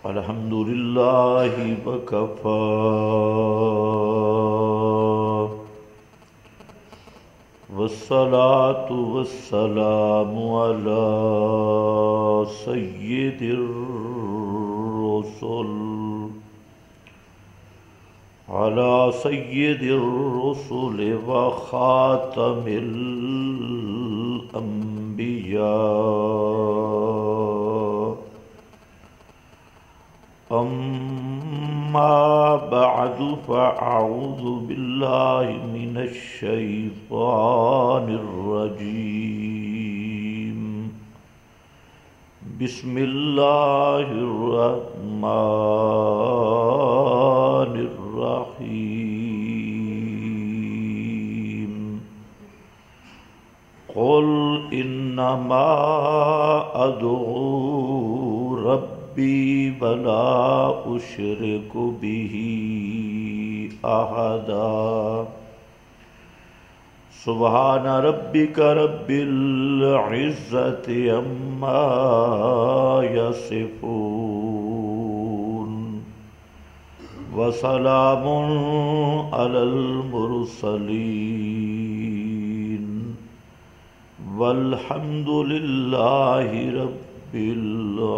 الحمد للہ وکفی والصلاة والسلام علی سید الرسل وخاتم الانبیاء اما بعد فاعوذ باللہ من الشیطان الرجیم بسم اللہ الرحمن الرحیم قل انما ادعو ربی ولا اشرک به احدا سبحان ربک رب العزت عما یصفون وسلام علی المرسلین والحمد للہ رب العالمین۔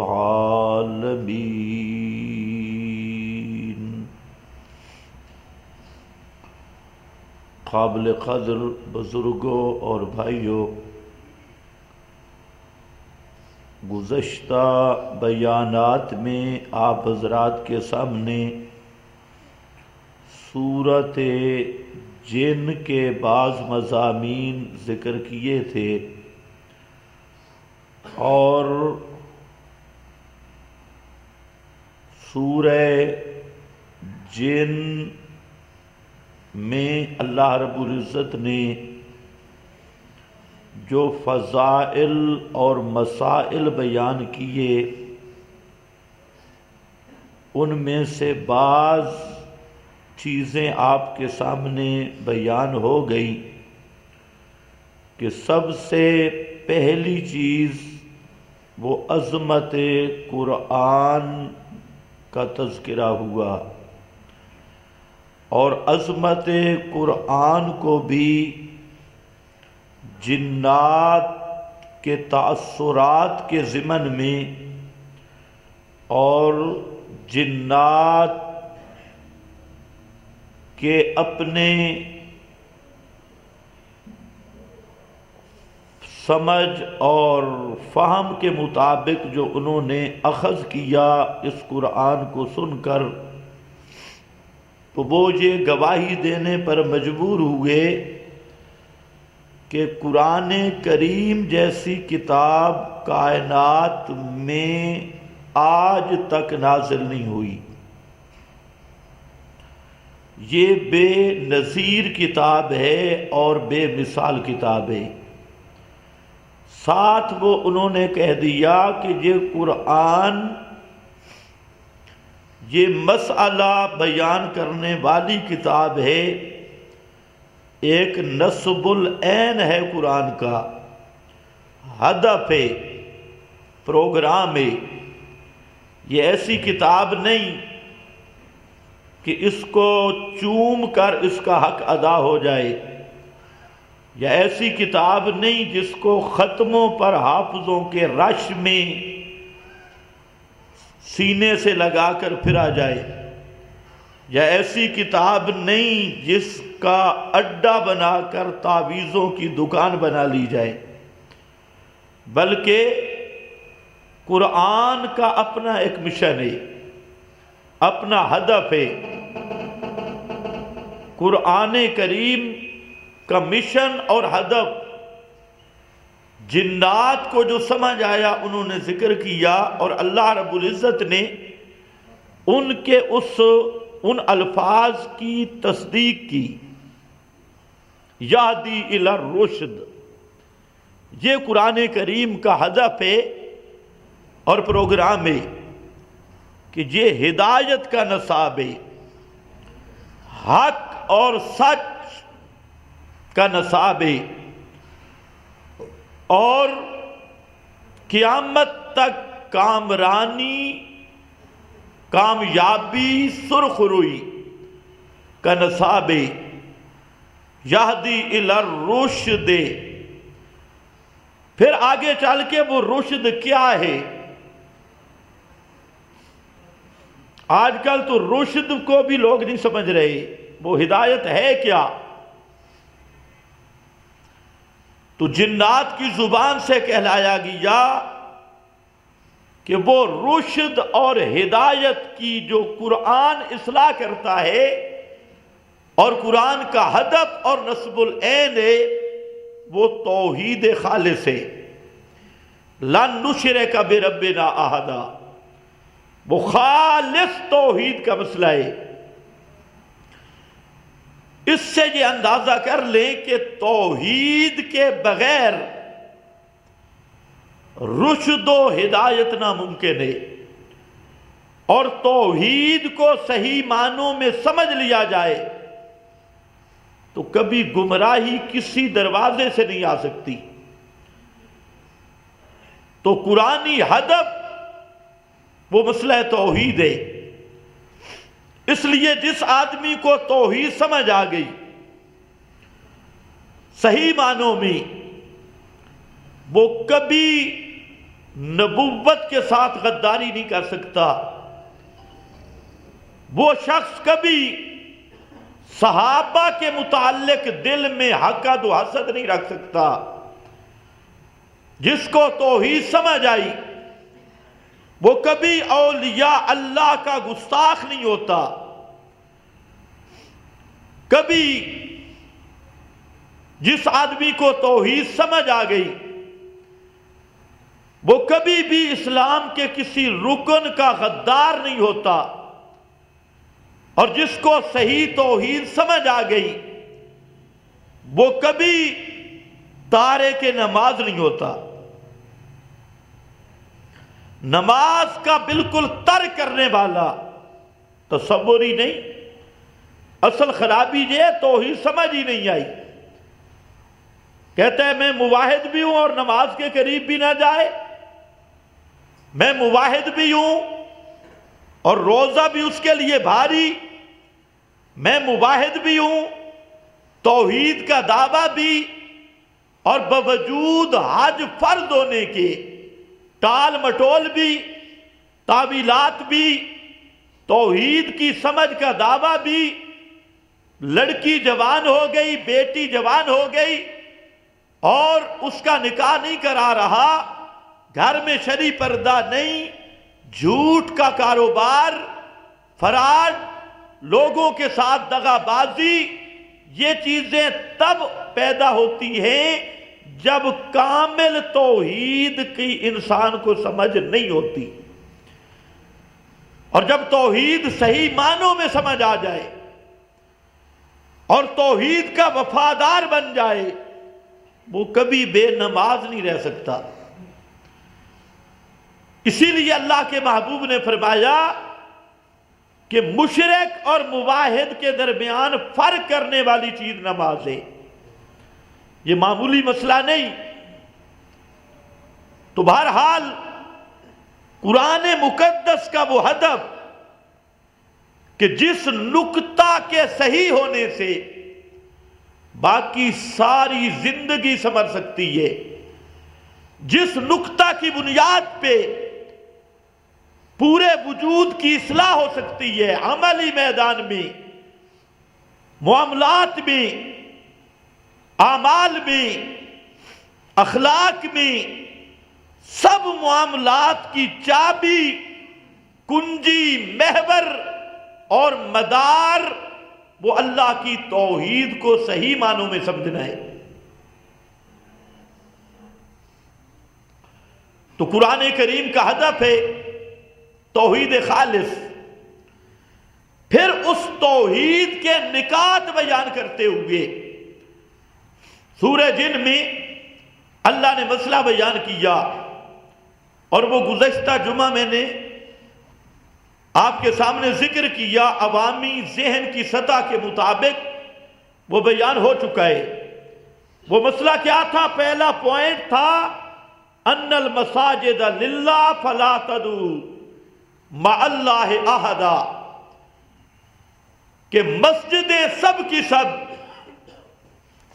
قابل قدر بزرگوں اور بھائیوں، گزشتہ بیانات میں آپ حضرات کے سامنے سورۃ جن کے بعض مضامین ذکر کیے تھے، اور سورہ جن میں اللہ رب العزت نے جو فضائل اور مسائل بیان کیے، ان میں سے بعض چیزیں آپ کے سامنے بیان ہو گئی کہ سب سے پہلی چیز وہ عظمت قرآن کا تذکرہ ہوا، اور عظمت قرآن کو بھی جنات کے تاثرات کے ضمن میں اور جنات کے اپنے سمجھ اور فہم کے مطابق جو انہوں نے اخذ کیا اس قرآن کو سن کر، تو وہ یہ گواہی دینے پر مجبور ہوئے کہ قرآن کریم جیسی کتاب کائنات میں آج تک نازل نہیں ہوئی۔ یہ بے نظیر کتاب ہے اور بے مثال کتاب ہے۔ ساتھ وہ انہوں نے کہہ دیا کہ یہ قرآن یہ مسئلہ بیان کرنے والی کتاب ہے، ایک نصب العین ہے قرآن کا، ہدف ہے، پروگرام ہے۔ یہ ایسی کتاب نہیں کہ اس کو چوم کر اس کا حق ادا ہو جائے، یا ایسی کتاب نہیں جس کو ختموں پر حافظوں کے رش میں سینے سے لگا کر پھرا جائے، یا ایسی کتاب نہیں جس کا اڈا بنا کر تعویذوں کی دکان بنا لی جائے، بلکہ قرآن کا اپنا ایک مشن ہے، اپنا ہدف ہے۔ قرآن کریم کا مشن اور ہدف جنات کو جو سمجھ آیا انہوں نے ذکر کیا، اور اللہ رب العزت نے ان کے ان الفاظ کی تصدیق کی، یہدی الی الرشد۔ یہ قرآن کریم کا ہدف ہے اور پروگرام ہے کہ یہ ہدایت کا نصاب ہے، حق اور سچ کا نصاب ہے، اور قیامت تک کامرانی کامیابی سرخ روئی کنصاب یہدی الی الرشد. پھر آگے چل کے وہ رشد کیا ہے؟ آج کل تو رشد کو بھی لوگ نہیں سمجھ رہے، وہ ہدایت ہے کیا؟ تو جنات کی زبان سے کہلایا گیا کہ وہ رشد اور ہدایت کی جو قرآن اصلاح کرتا ہے اور قرآن کا ہدف اور نصب العین ہے وہ توحید خالص ہے. لن نشرک بربنا احدا، وہ خالص توحید کا مسئلہ ہے. اس سے یہ اندازہ کر لیں کہ توحید کے بغیر رشد و ہدایت ناممکن ہے، اور توحید کو صحیح معنوں میں سمجھ لیا جائے تو کبھی گمراہی کسی دروازے سے نہیں آ سکتی. تو قرآنی ہدف وہ مسئلہ توحید ہے. اس لیے جس آدمی کو توحید سمجھ آ گئی صحیح معنوں میں، وہ کبھی نبوت کے ساتھ غداری نہیں کر سکتا. وہ شخص کبھی صحابہ کے متعلق دل میں حقد و حسد نہیں رکھ سکتا. جس کو توحید سمجھ آئی وہ کبھی اولیاء اللہ کا گستاخ نہیں ہوتا. کبھی جس آدمی کو توحید سمجھ آ گئی وہ کبھی بھی اسلام کے کسی رکن کا غدار نہیں ہوتا. اور جس کو صحیح توحید سمجھ آ گئی وہ کبھی تارک نماز نہیں ہوتا. نماز کا بالکل ترک کرنے والا تصور ہی نہیں. اصل خرابی یہ توحید سمجھ ہی نہیں آئی. کہتا ہے میں موحد بھی ہوں اور نماز کے قریب بھی نہ جائے، میں موحد بھی ہوں اور روزہ بھی اس کے لیے بھاری، میں موحد بھی ہوں توحید کا دعویٰ بھی، اور باوجود حج فرض ہونے کے ٹال مٹول بھی، تعویلات بھی، توحید کی سمجھ کا دعویٰ بھی. لڑکی جوان ہو گئی، بیٹی جوان ہو گئی اور اس کا نکاح نہیں کرا رہا، گھر میں شرعی پردہ نہیں، جھوٹ کا کاروبار، فراڈ، لوگوں کے ساتھ دغا بازی. یہ چیزیں تب پیدا ہوتی ہیں جب کامل توحید کی انسان کو سمجھ نہیں ہوتی. اور جب توحید صحیح معنوں میں سمجھ آ جائے اور توحید کا وفادار بن جائے وہ کبھی بے نماز نہیں رہ سکتا. اسی لیے اللہ کے محبوب نے فرمایا کہ مشرک اور موحد کے درمیان فرق کرنے والی چیز نماز ہے. یہ معمولی مسئلہ نہیں. تو بہرحال قرآن مقدس کا وہ ہدف کہ جس نقطہ کے صحیح ہونے سے باقی ساری زندگی سنور سکتی ہے، جس نقطہ کی بنیاد پہ پورے وجود کی اصلاح ہو سکتی ہے، عملی میدان میں، معاملات میں، اعمال میں، اخلاق میں، سب معاملات کی چابی، کنجی، محور اور مدار وہ اللہ کی توحید کو صحیح معنوں میں سمجھنا ہے. تو قرآن کریم کا ہدف ہے توحید خالص. پھر اس توحید کے نکات بیان کرتے ہوئے سورہ جن میں اللہ نے مسئلہ بیان کیا، اور وہ گزشتہ جمعہ میں نے آپ کے سامنے ذکر کیا. عوامی ذہن کی سطح کے مطابق وہ بیان ہو چکا ہے. وہ مسئلہ کیا تھا؟ پہلا پوائنٹ تھا ان المساجد للہ فلا تدعوا مع اللہ احدا، کہ مسجدیں سب کی سب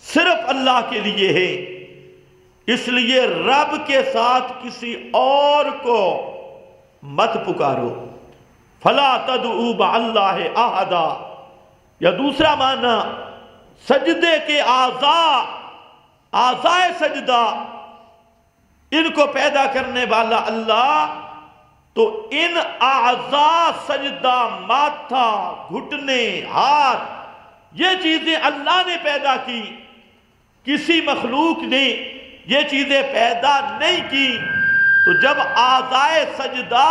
صرف اللہ کے لیے ہے، اس لیے رب کے ساتھ کسی اور کو مت پکارو۔ فلا تدعوا مع اللہ احدا، یا دوسرا معنی سجدے کے اعضاء سجدہ، ان کو پیدا کرنے والا اللہ، تو ان اعضاء سجدہ، ماتھا، گھٹنے، ہاتھ، یہ چیزیں اللہ نے پیدا کی، کسی مخلوق نے یہ چیزیں پیدا نہیں کی۔ تو جب اعضاء سجدہ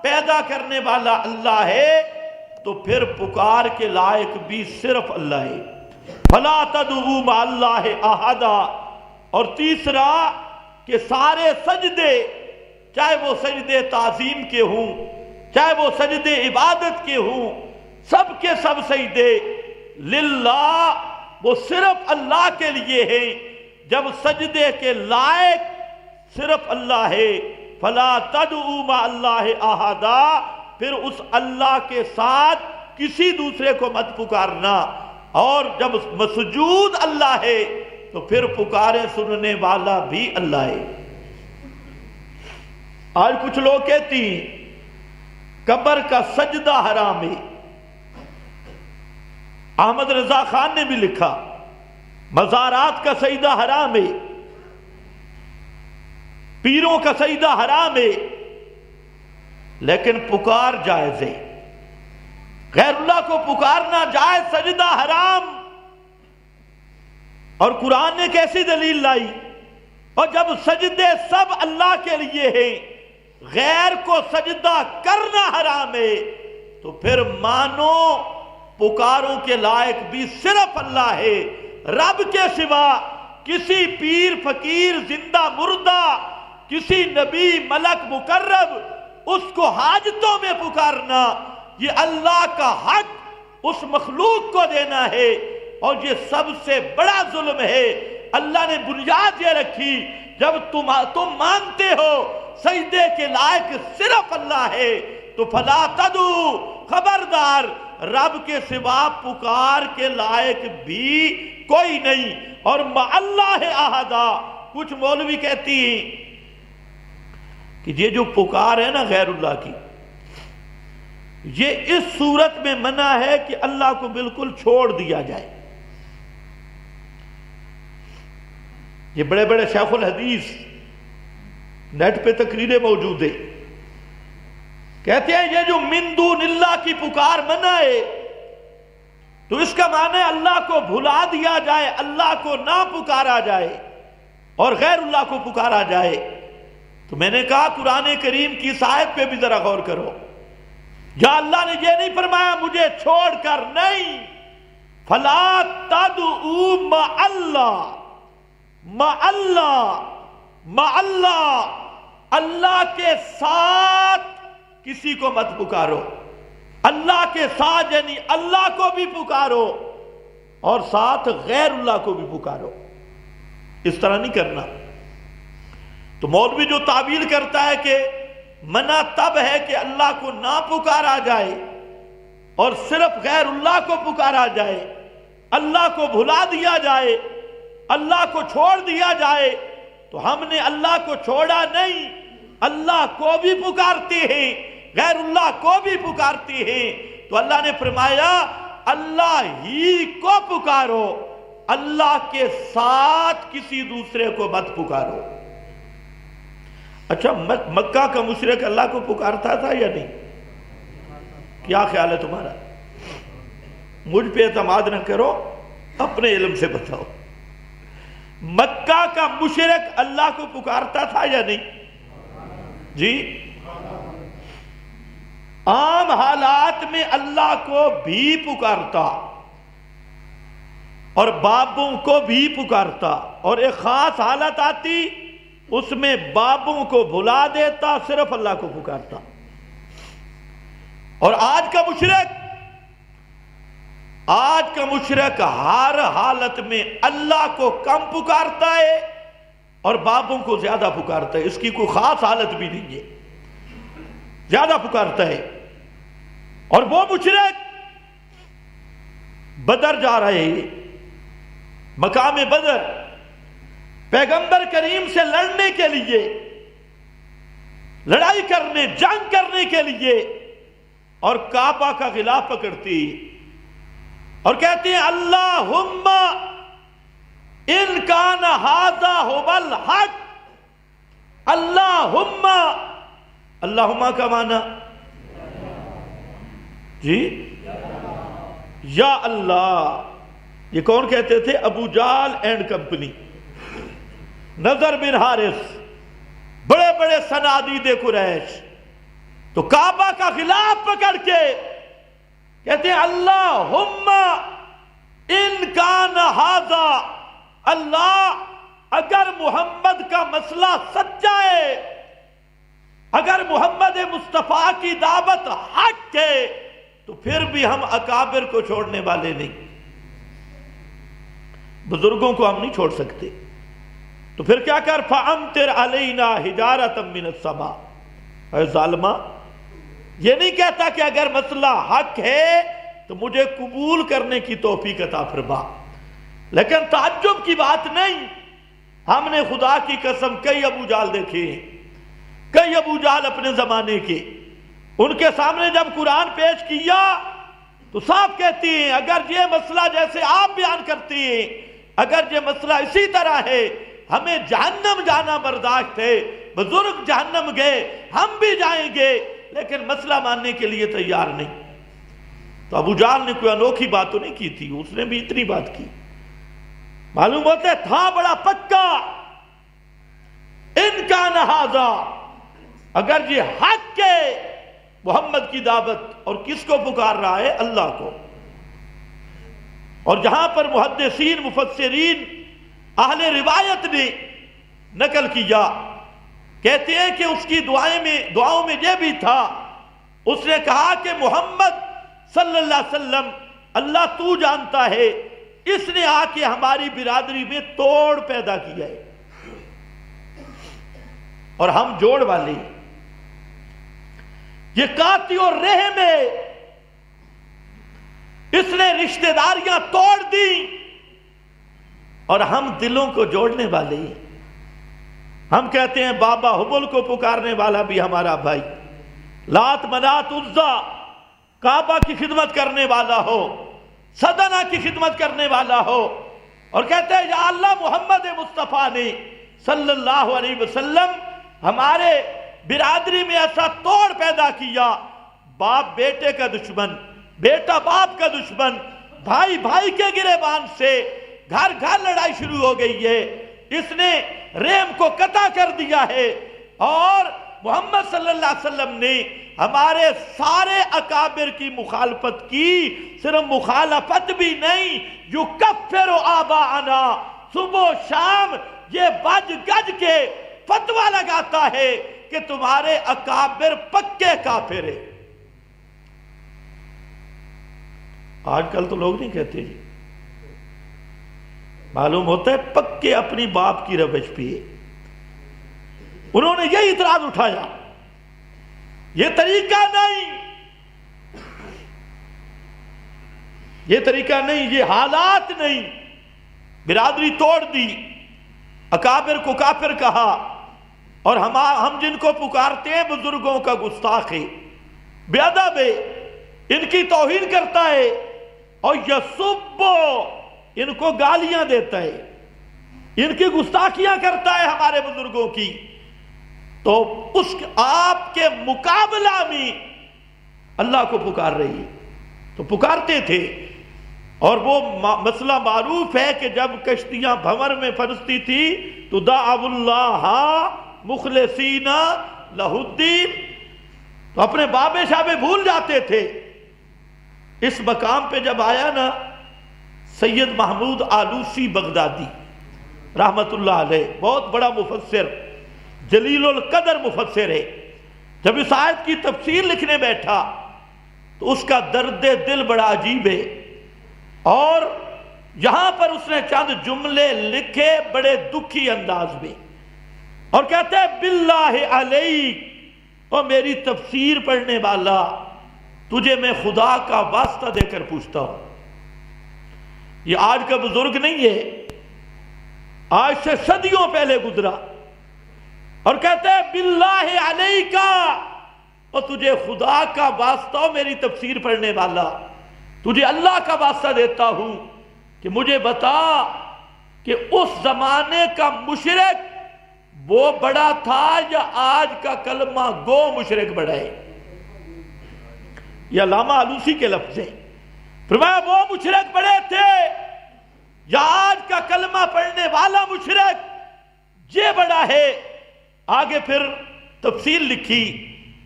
پیدا کرنے والا اللہ ہے تو پھر پکار کے لائق بھی صرف اللہ ہے۔ فلا تدعوا مع اللہ احدا۔ اور تیسرا کہ سارے سجدے، چاہے وہ سجدے تعظیم کے ہوں، چاہے وہ سجدے عبادت کے ہوں، سب کے سب سجدے للہ، وہ صرف اللہ کے لیے ہیں۔ جب سجدے کے لائق صرف اللہ ہے، فلا تدعوا مع اللہ احدا، پھر اس اللہ کے ساتھ کسی دوسرے کو مت پکارنا۔ اور جب مسجود اللہ ہے تو پھر پکارے سننے والا بھی اللہ ہے۔ آج کچھ لوگ کہتی ہیں قبر کا سجدہ حرام ہے۔ احمد رضا خان نے بھی لکھا مزارات کا سجدہ حرام ہے، پیروں کا سجدہ حرام ہے، لیکن پکار جائز ہے۔ غیر اللہ کو پکارنا جائز، سجدہ حرام۔ اور قرآن نے کیسی دلیل لائی؟ اور جب سجدے سب اللہ کے لیے ہیں، غیر کو سجدہ کرنا حرام ہے، تو پھر مانو پکاروں کے لائق بھی صرف اللہ ہے۔ رب کے سوا کسی پیر فقیر زندہ مردہ، کسی نبی ملک مقرب، اس کو حاجتوں میں پکارنا، یہ اللہ کا حق اس مخلوق کو دینا ہے، اور یہ سب سے بڑا ظلم ہے۔ اللہ نے بنیاد یہ رکھی، جب تم مانتے ہو سجدے کے لائق صرف اللہ ہے، تو فلا تدعوا، خبردار رب کے سوا پکار کے لائق بھی کوئی نہیں۔ اور مع اللہ احدا، کچھ مولوی کہتی ہیں کہ یہ جو پکار ہے نا غیر اللہ کی، یہ اس صورت میں منع ہے کہ اللہ کو بالکل چھوڑ دیا جائے۔ یہ بڑے بڑے شیخ الحدیث نیٹ پہ تقریریں موجود ہیں، کہتے ہیں یہ جو من دون اللہ کی پکار منع ہے، تو اس کا معنی اللہ کو بھلا دیا جائے، اللہ کو نہ پکارا جائے اور غیر اللہ کو پکارا جائے۔ تو میں نے کہا قرآن کریم کی اس آیت پہ بھی ذرا غور کرو، یا اللہ نے یہ نہیں فرمایا مجھے چھوڑ کر، نہیں، فلا تدعوا مع اللہ، مع اللہ، مع اللہ، اللہ کے ساتھ کسی کو مت پکارو۔ اللہ کے ساتھ یعنی اللہ کو بھی پکارو اور ساتھ غیر اللہ کو بھی پکارو، اس طرح نہیں کرنا۔ تو مولوی جو تعبیر کرتا ہے کہ منع تب ہے کہ اللہ کو نہ پکارا جائے اور صرف غیر اللہ کو پکارا جائے، اللہ کو بھلا دیا جائے، اللہ کو چھوڑ دیا جائے، تو ہم نے اللہ کو چھوڑا نہیں، اللہ کو بھی پکارتے ہیں، غیر اللہ کو بھی پکارتے ہیں۔ تو اللہ نے فرمایا اللہ ہی کو پکارو، اللہ کے ساتھ کسی دوسرے کو مت پکارو۔ اچھا، مکہ کا مشرک اللہ کو پکارتا تھا یا نہیں؟ کیا خیال ہے تمہارا؟ مجھ پہ اعتماد نہ کرو، اپنے علم سے بتاؤ، مکہ کا مشرک اللہ کو پکارتا تھا یا نہیں؟ جی، عام حالات میں اللہ کو بھی پکارتا اور بابوں کو بھی پکارتا، اور ایک خاص حالت آتی اس میں بابوں کو بھلا دیتا، صرف اللہ کو پکارتا۔ اور آج کا مشرک ہر حالت میں اللہ کو کم پکارتا ہے اور بابوں کو زیادہ پکارتا ہے، اس کی کوئی خاص حالت بھی نہیں ہے۔ زیادہ پکارتا ہے. اور وہ مشرک بدر جا رہے ہیں، مقام بدر، پیغمبر کریم سے لڑنے کے لیے، لڑائی کرنے، جنگ کرنے کے لیے، اور کعبہ کا غلاف پکڑتی اور کہتے ہیں اللہم ان کان ھذا ھو الحق. اللہم، اللہم کا معنی جی یا اللہ. یہ کون کہتے تھے؟ ابو جال اینڈ کمپنی، نضر بن حارث، بڑے بڑے صنادید قریش. تو کعبہ کا غلاف پکڑ کے کہتے ہیں اللہم ان کان ھذا، اللہ اگر محمد کا مسئلہ سچا ہے، اگر محمد مصطفیٰ کی دعوت حق ہے، تو پھر بھی ہم اکابر کو چھوڑنے والے نہیں، بزرگوں کو ہم نہیں چھوڑ سکتے. تو پھر کیا کر فَأَمْطِرْ عَلَيْنَا حِجَارَةً مِّنَ السَّمَاءِ. اے ظالمہ، یہ نہیں کہتا کہ اگر مسئلہ حق ہے تو مجھے قبول کرنے کی توفیق عطا فرما، لیکن تعجب کی بات نہیں. ہم نے خدا کی قسم کئی ابو جال دیکھے ہیں، کئی ابو جال اپنے زمانے کے. ان کے سامنے جب قرآن پیش کیا تو صاف کہتی ہیں اگر یہ مسئلہ جیسے آپ بیان کرتی ہیں، اگر یہ مسئلہ اسی طرح ہے، ہمیں جہنم جانا برداشت ہے، بزرگ جہنم گئے، ہم بھی جائیں گے، لیکن مسئلہ ماننے کے لیے تیار نہیں. تو ابو جال نے کوئی انوکھی بات تو نہیں کی تھی، اس نے بھی اتنی بات کی. معلوم ہوتا ہے تھا بڑا پکا. ان کان ھذا، اگر یہ حق ہے محمد کی دعوت، اور کس کو پکار رہا ہے؟ اللہ کو. اور جہاں پر محدثین، مفسرین، اہل روایت نے نقل کیا، کہتے ہیں کہ اس کی دعاؤں میں یہ بھی تھا، اس نے کہا کہ محمد صلی اللہ علیہ وسلم، اللہ تو جانتا ہے اس نے آ کے ہماری برادری میں توڑ پیدا کیا ہے، اور ہم جوڑ والے ہیں. یہ قاطی اور رحم ہے، اس نے رشتہ داریاں توڑ دی، اور ہم دلوں کو جوڑنے والے ہیں. ہم کہتے ہیں بابا حبل کو پکارنے والا بھی ہمارا بھائی، لات منات عزا کعبہ کی خدمت کرنے والا ہو، صدنہ کی خدمت کرنے والا ہو، اور کہتے ہیں یا اللہ محمد مصطفیٰ نے صلی اللہ علیہ وسلم ہمارے برادری میں ایسا توڑ پیدا کیا، باپ بیٹے کا دشمن، بیٹا باپ کا دشمن، بھائی بھائی کے گریبان سے گھر گھر لڑائی شروع ہو گئی ہے. اس نے رحم کو قطع کر دیا ہے، اور محمد صلی اللہ علیہ وسلم نے ہمارے سارے اکابر کی مخالفت کی. صرف مخالفت بھی نہیں، یکفر آباءنا، صبح و شام یہ بج گج کے فتویٰ لگاتا ہے کہ تمہارے اکابر پکے کافر ہیں. آج کل تو لوگ نہیں کہتے جی، معلوم ہوتا ہے پکے اپنی باپ کی روش پہ. انہوں نے یہی اعتراض اٹھایا، یہ طریقہ نہیں، یہ طریقہ نہیں، یہ حالات نہیں. برادری توڑ دی، اکابر کو کافر کہا، اور ہم جن کو پکارتے ہیں بزرگوں کا گستاخ ہے، بے ادب ہے، ان کی توہین کرتا ہے، اور یسب، ان کو گالیاں دیتا ہے، ان کی گستاخیاں کرتا ہے ہمارے بزرگوں کی. تو اس آپ کے مقابلہ میں اللہ کو پکار رہی ہے. تو پکارتے تھے، اور وہ مسئلہ معروف ہے کہ جب کشتیاں بھنور میں پھنستی تھی تو دعوا اللہ مخلصین لہ الدین، تو اپنے بابے شابے بھول جاتے تھے. اس مقام پہ جب آیا نا سید محمود آلوسی بغدادی رحمت اللہ علیہ، بہت بڑا مفسر، جلیل القدر مفسر ہے، جب اس آیت کی تفسیر لکھنے بیٹھا تو اس کا درد دل بڑا عجیب ہے. اور یہاں پر اس نے چند جملے لکھے بڑے دکھی انداز میں، اور کہتے ہیں باللہ علیک اور میری تفسیر پڑھنے والا، تجھے میں خدا کا واسطہ دے کر پوچھتا ہوں، یہ آج کا بزرگ نہیں ہے، آج سے صدیوں پہلے گزرا، اور کہتے ہیں باللہ علیکا، اور تجھے خدا کا واسطہ ہو میری تفسیر پڑھنے والا، تجھے اللہ کا واسطہ دیتا ہوں کہ مجھے بتا کہ اس زمانے کا مشرک وہ بڑا تھا یا آج کا کلمہ گو مشرک بڑا ہے؟ یہ علامہ آلوسی کے لفظ ہیں، فرمایا وہ مشرک بڑے تھے یا آج کا کلمہ پڑھنے والا مشرک یہ بڑا ہے؟ آگے پھر تفصیل لکھی،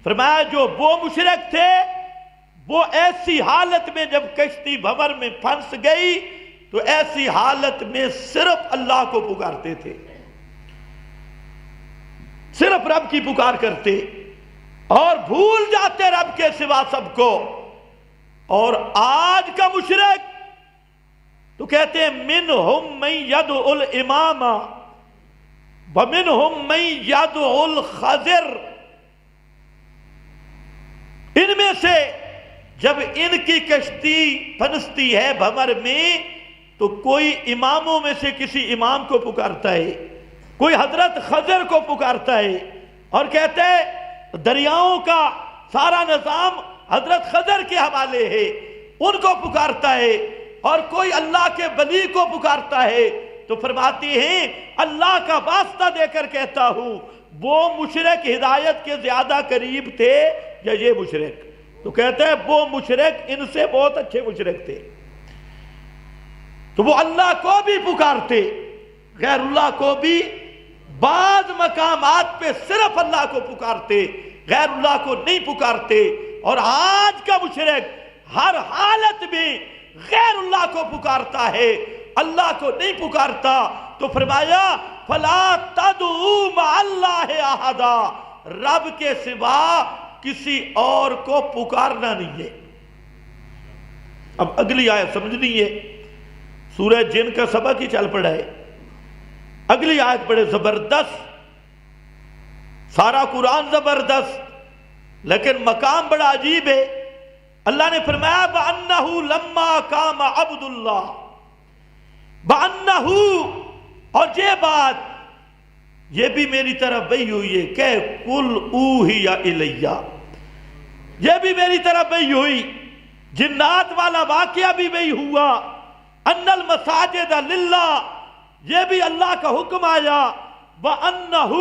فرمایا جو وہ مشرک تھے وہ ایسی حالت میں جب کشتی بھنور میں پھنس گئی تو ایسی حالت میں صرف اللہ کو پکارتے تھے، صرف رب کی پکار کرتے اور بھول جاتے رب کے سوا سب کو۔ اور آج کا مشرک تو کہتے ہیں منہم من یدعو الامام ومنہم من یدعو الخضر، ان میں سے جب ان کی کشتی پھنستی ہے بھنور میں تو کوئی اماموں میں سے کسی امام کو پکارتا ہے، کوئی حضرت خضر کو پکارتا ہے اور کہتے ہیں دریاؤں کا سارا نظام حضرت خضر کے حوالے ہے، ان کو پکارتا ہے، اور کوئی اللہ کے ولی کو پکارتا ہے۔ تو فرماتے ہیں اللہ کا واسطہ دے کر کہتا ہوں وہ مشرک ہدایت کے زیادہ قریب تھے یا یہ مشرک؟ تو کہتے ہیں وہ مشرک ان سے بہت اچھے مشرک تھے، تو وہ اللہ کو بھی پکارتے، غیر اللہ کو بھی، بعض مقامات پہ صرف اللہ کو پکارتے، غیر اللہ کو نہیں پکارتے۔ اور آج کا مشرک ہر حالت میں غیر اللہ کو پکارتا ہے، اللہ کو نہیں پکارتا۔ تو فرمایا فَلَا تَدْعُوا مَعَ اللَّهِ أَحَدًا، رب کے سوا کسی اور کو پکارنا نہیں ہے۔ اب اگلی آیت سمجھنی ہے، سورہ جن کا سبق ہی چل پڑا ہے، اگلی آیت بڑے زبردست، سارا قرآن زبردست لیکن مقام بڑا عجیب ہے۔ اللہ نے فرمایا بَأَنَّهُ لَمَّا قَامَ عَبْدُ اللَّهِ، بَأَنَّهُ، اور یہ بات یہ بھی میری طرف وحی ہوئی ہے کہ قُلْ أُوحِیَ إِلَیَّ، یہ بھی میری طرف وحی ہوئی، جنات والا واقعہ بھی وحی ہوا، أَنَّ الْمَسَاجِدَ لِلَّهِ، یہ بھی اللہ کا حکم آیا، وَأَنَّهُ،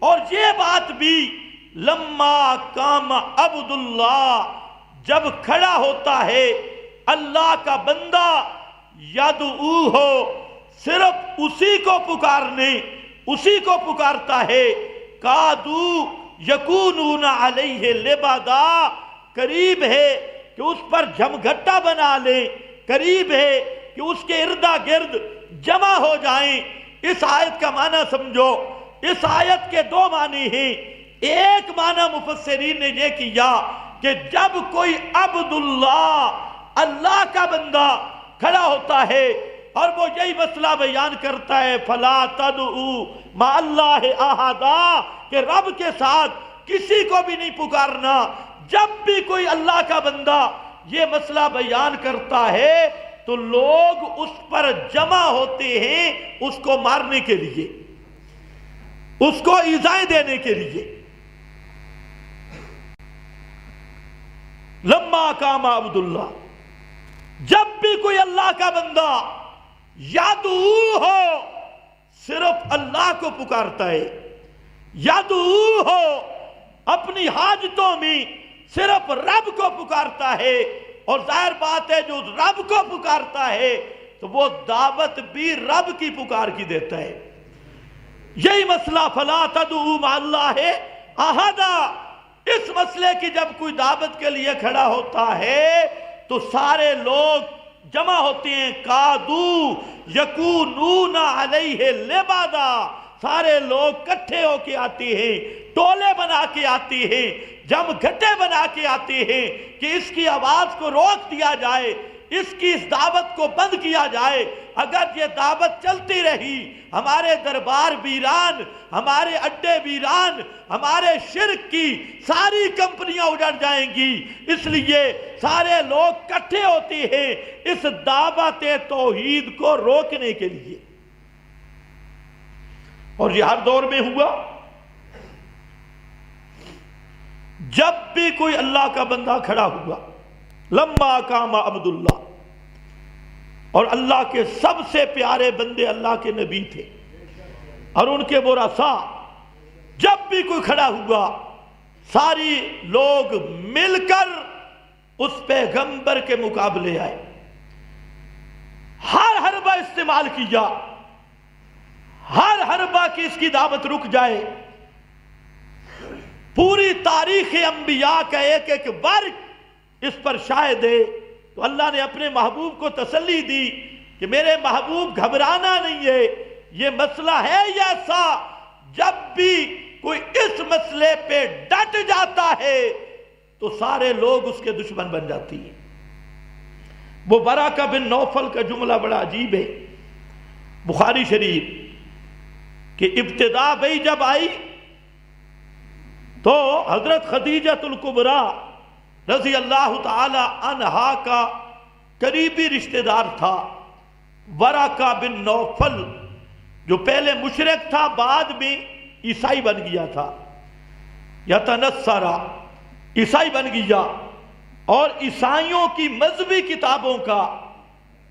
اور یہ بات بھی لَمَّا قَامَ عَبْدُ اللَّهِ، جب کھڑا ہوتا ہے اللہ کا بندہ، یدعوہ، صرف اسی کو پکارنے، اسی کو پکارتا ہے، کادو یکونون علیہ لبدا، قریب ہے کہ اس پر جھمگھٹا بنا لیں، قریب ہے کہ اس کے اردا گرد جمع ہو جائیں۔ اس آیت کا معنی سمجھو، اس آیت کے دو معنی ہیں۔ ایک معنی مفسرین نے یہ کیا کہ جب کوئی عبداللہ، اللہ کا بندہ کھڑا ہوتا ہے اور وہ یہی مسئلہ بیان کرتا ہے فَلَا تَدْعُوا مَعَ اللَّهِ أَحَدًا، کہ رب کے ساتھ کسی کو بھی نہیں پکارنا، جب بھی کوئی اللہ کا بندہ یہ مسئلہ بیان کرتا ہے تو لوگ اس پر جمع ہوتے ہیں اس کو مارنے کے لیے، اس کو ایذائیں دینے کے لیے۔ لما قام عبداللہ، جب بھی کوئی اللہ کا بندہ یدعو ہو، صرف اللہ کو پکارتا ہے، یدعو ہو، اپنی حاجتوں میں صرف رب کو پکارتا ہے، اور ظاہر بات ہے جو رب کو پکارتا ہے تو وہ دعوت بھی رب کی پکار کی دیتا ہے۔ یہی مسئلہ فَلَا تَدْعُوا مَعَ اللَّهِ أَحَدًا، اس مسئلے کی جب کوئی دعوت کے لیے کھڑا ہوتا ہے تو سارے لوگ جمع ہوتے ہیں، کادو یکونون علیہ لبادا، سارے لوگ کٹھے ہو کے آتے ہیں، ٹولے بنا کے آتے ہیں، جم گھٹے بنا کے آتے ہیں کہ اس کی آواز کو روک دیا جائے، اس کی اس دعوت کو بند کیا جائے۔ اگر یہ دعوت چلتی رہی، ہمارے دربار ویران، ہمارے اڈے ویران، ہمارے شرک کی ساری کمپنیاں اجڑ جائیں گی۔ اس لیے سارے لوگ کٹھے ہوتے ہیں اس دعوت توحید کو روکنے کے لیے، اور یہ ہر دور میں ہوا۔ جب بھی کوئی اللہ کا بندہ کھڑا ہوا، لما قام عبداللہ، اور اللہ کے سب سے پیارے بندے اللہ کے نبی تھے اور ان کے ورثاء، جب بھی کوئی کھڑا ہوا ساری لوگ مل کر اس پیغمبر کے مقابلے آئے، ہر حربہ استعمال کیا، ہر حربہ کی اس کی دعوت رک جائے۔ پوری تاریخ انبیاء کا ایک ایک ورق اس پر شاہد ہے۔ تو اللہ نے اپنے محبوب کو تسلی دی کہ میرے محبوب گھبرانا نہیں ہے، یہ مسئلہ ہے ایسا، جب بھی کوئی اس مسئلے پہ ڈٹ جاتا ہے تو سارے لوگ اس کے دشمن بن جاتی ہیں۔ وہ ورقہ بن نوفل کا جملہ بڑا عجیب ہے، بخاری شریف، کہ ابتدا بھئی جب آئی تو حضرت خدیجۃ الکبریٰ رضی اللہ تعالی عنہا کا قریبی رشتہ دار تھا ورقہ بن نوفل، جو پہلے مشرک تھا بعد میں عیسائی بن گیا تھا، یتنصرہ، عیسائی بن گیا، اور عیسائیوں کی مذہبی کتابوں کا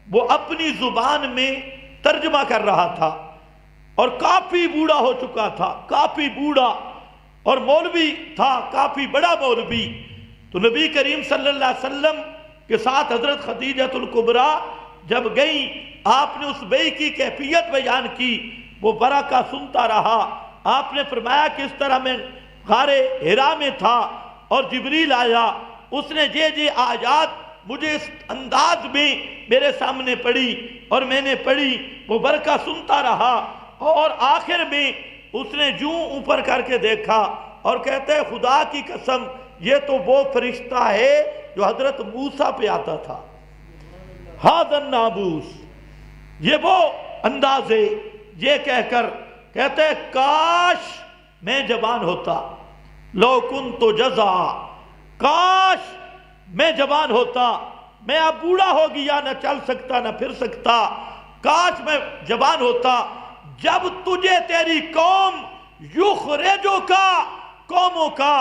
وہ اپنی زبان میں ترجمہ کر رہا تھا، اور کافی بوڑھا ہو چکا تھا، کافی بوڑھا، اور مولوی تھا، کافی بڑا مولوی۔ تو نبی کریم صلی اللہ علیہ وسلم کے ساتھ حضرت خدیجۃ الکبریٰ جب گئیں، آپ نے اس بیع کی کیفیت بیان کی، وہ ورقہ سنتا رہا۔ آپ نے فرمایا کہ اس طرح میں غار حرا میں تھا اور جبریل آیا، اس نے یہ آیات مجھے اس انداز میں میرے سامنے پڑھی اور میں نے پڑھی، وہ ورقہ سنتا رہا، اور آخر میں اس نے جوں اوپر کر کے دیکھا اور کہتے ہیں خدا کی قسم یہ تو وہ فرشتہ ہے جو حضرت موسیٰ پہ آتا تھا، ھذا الناموس، یہ وہ انداز ہے۔ یہ کہہ کر کہتے ہیں کاش میں جوان ہوتا، لو کنت جزع، کاش میں جوان ہوتا، میں اب بوڑھا ہو گیا، نہ چل سکتا نہ پھر سکتا، کاش میں جوان ہوتا جب تجھے تیری قوم یخرجو کا، قوموں کا،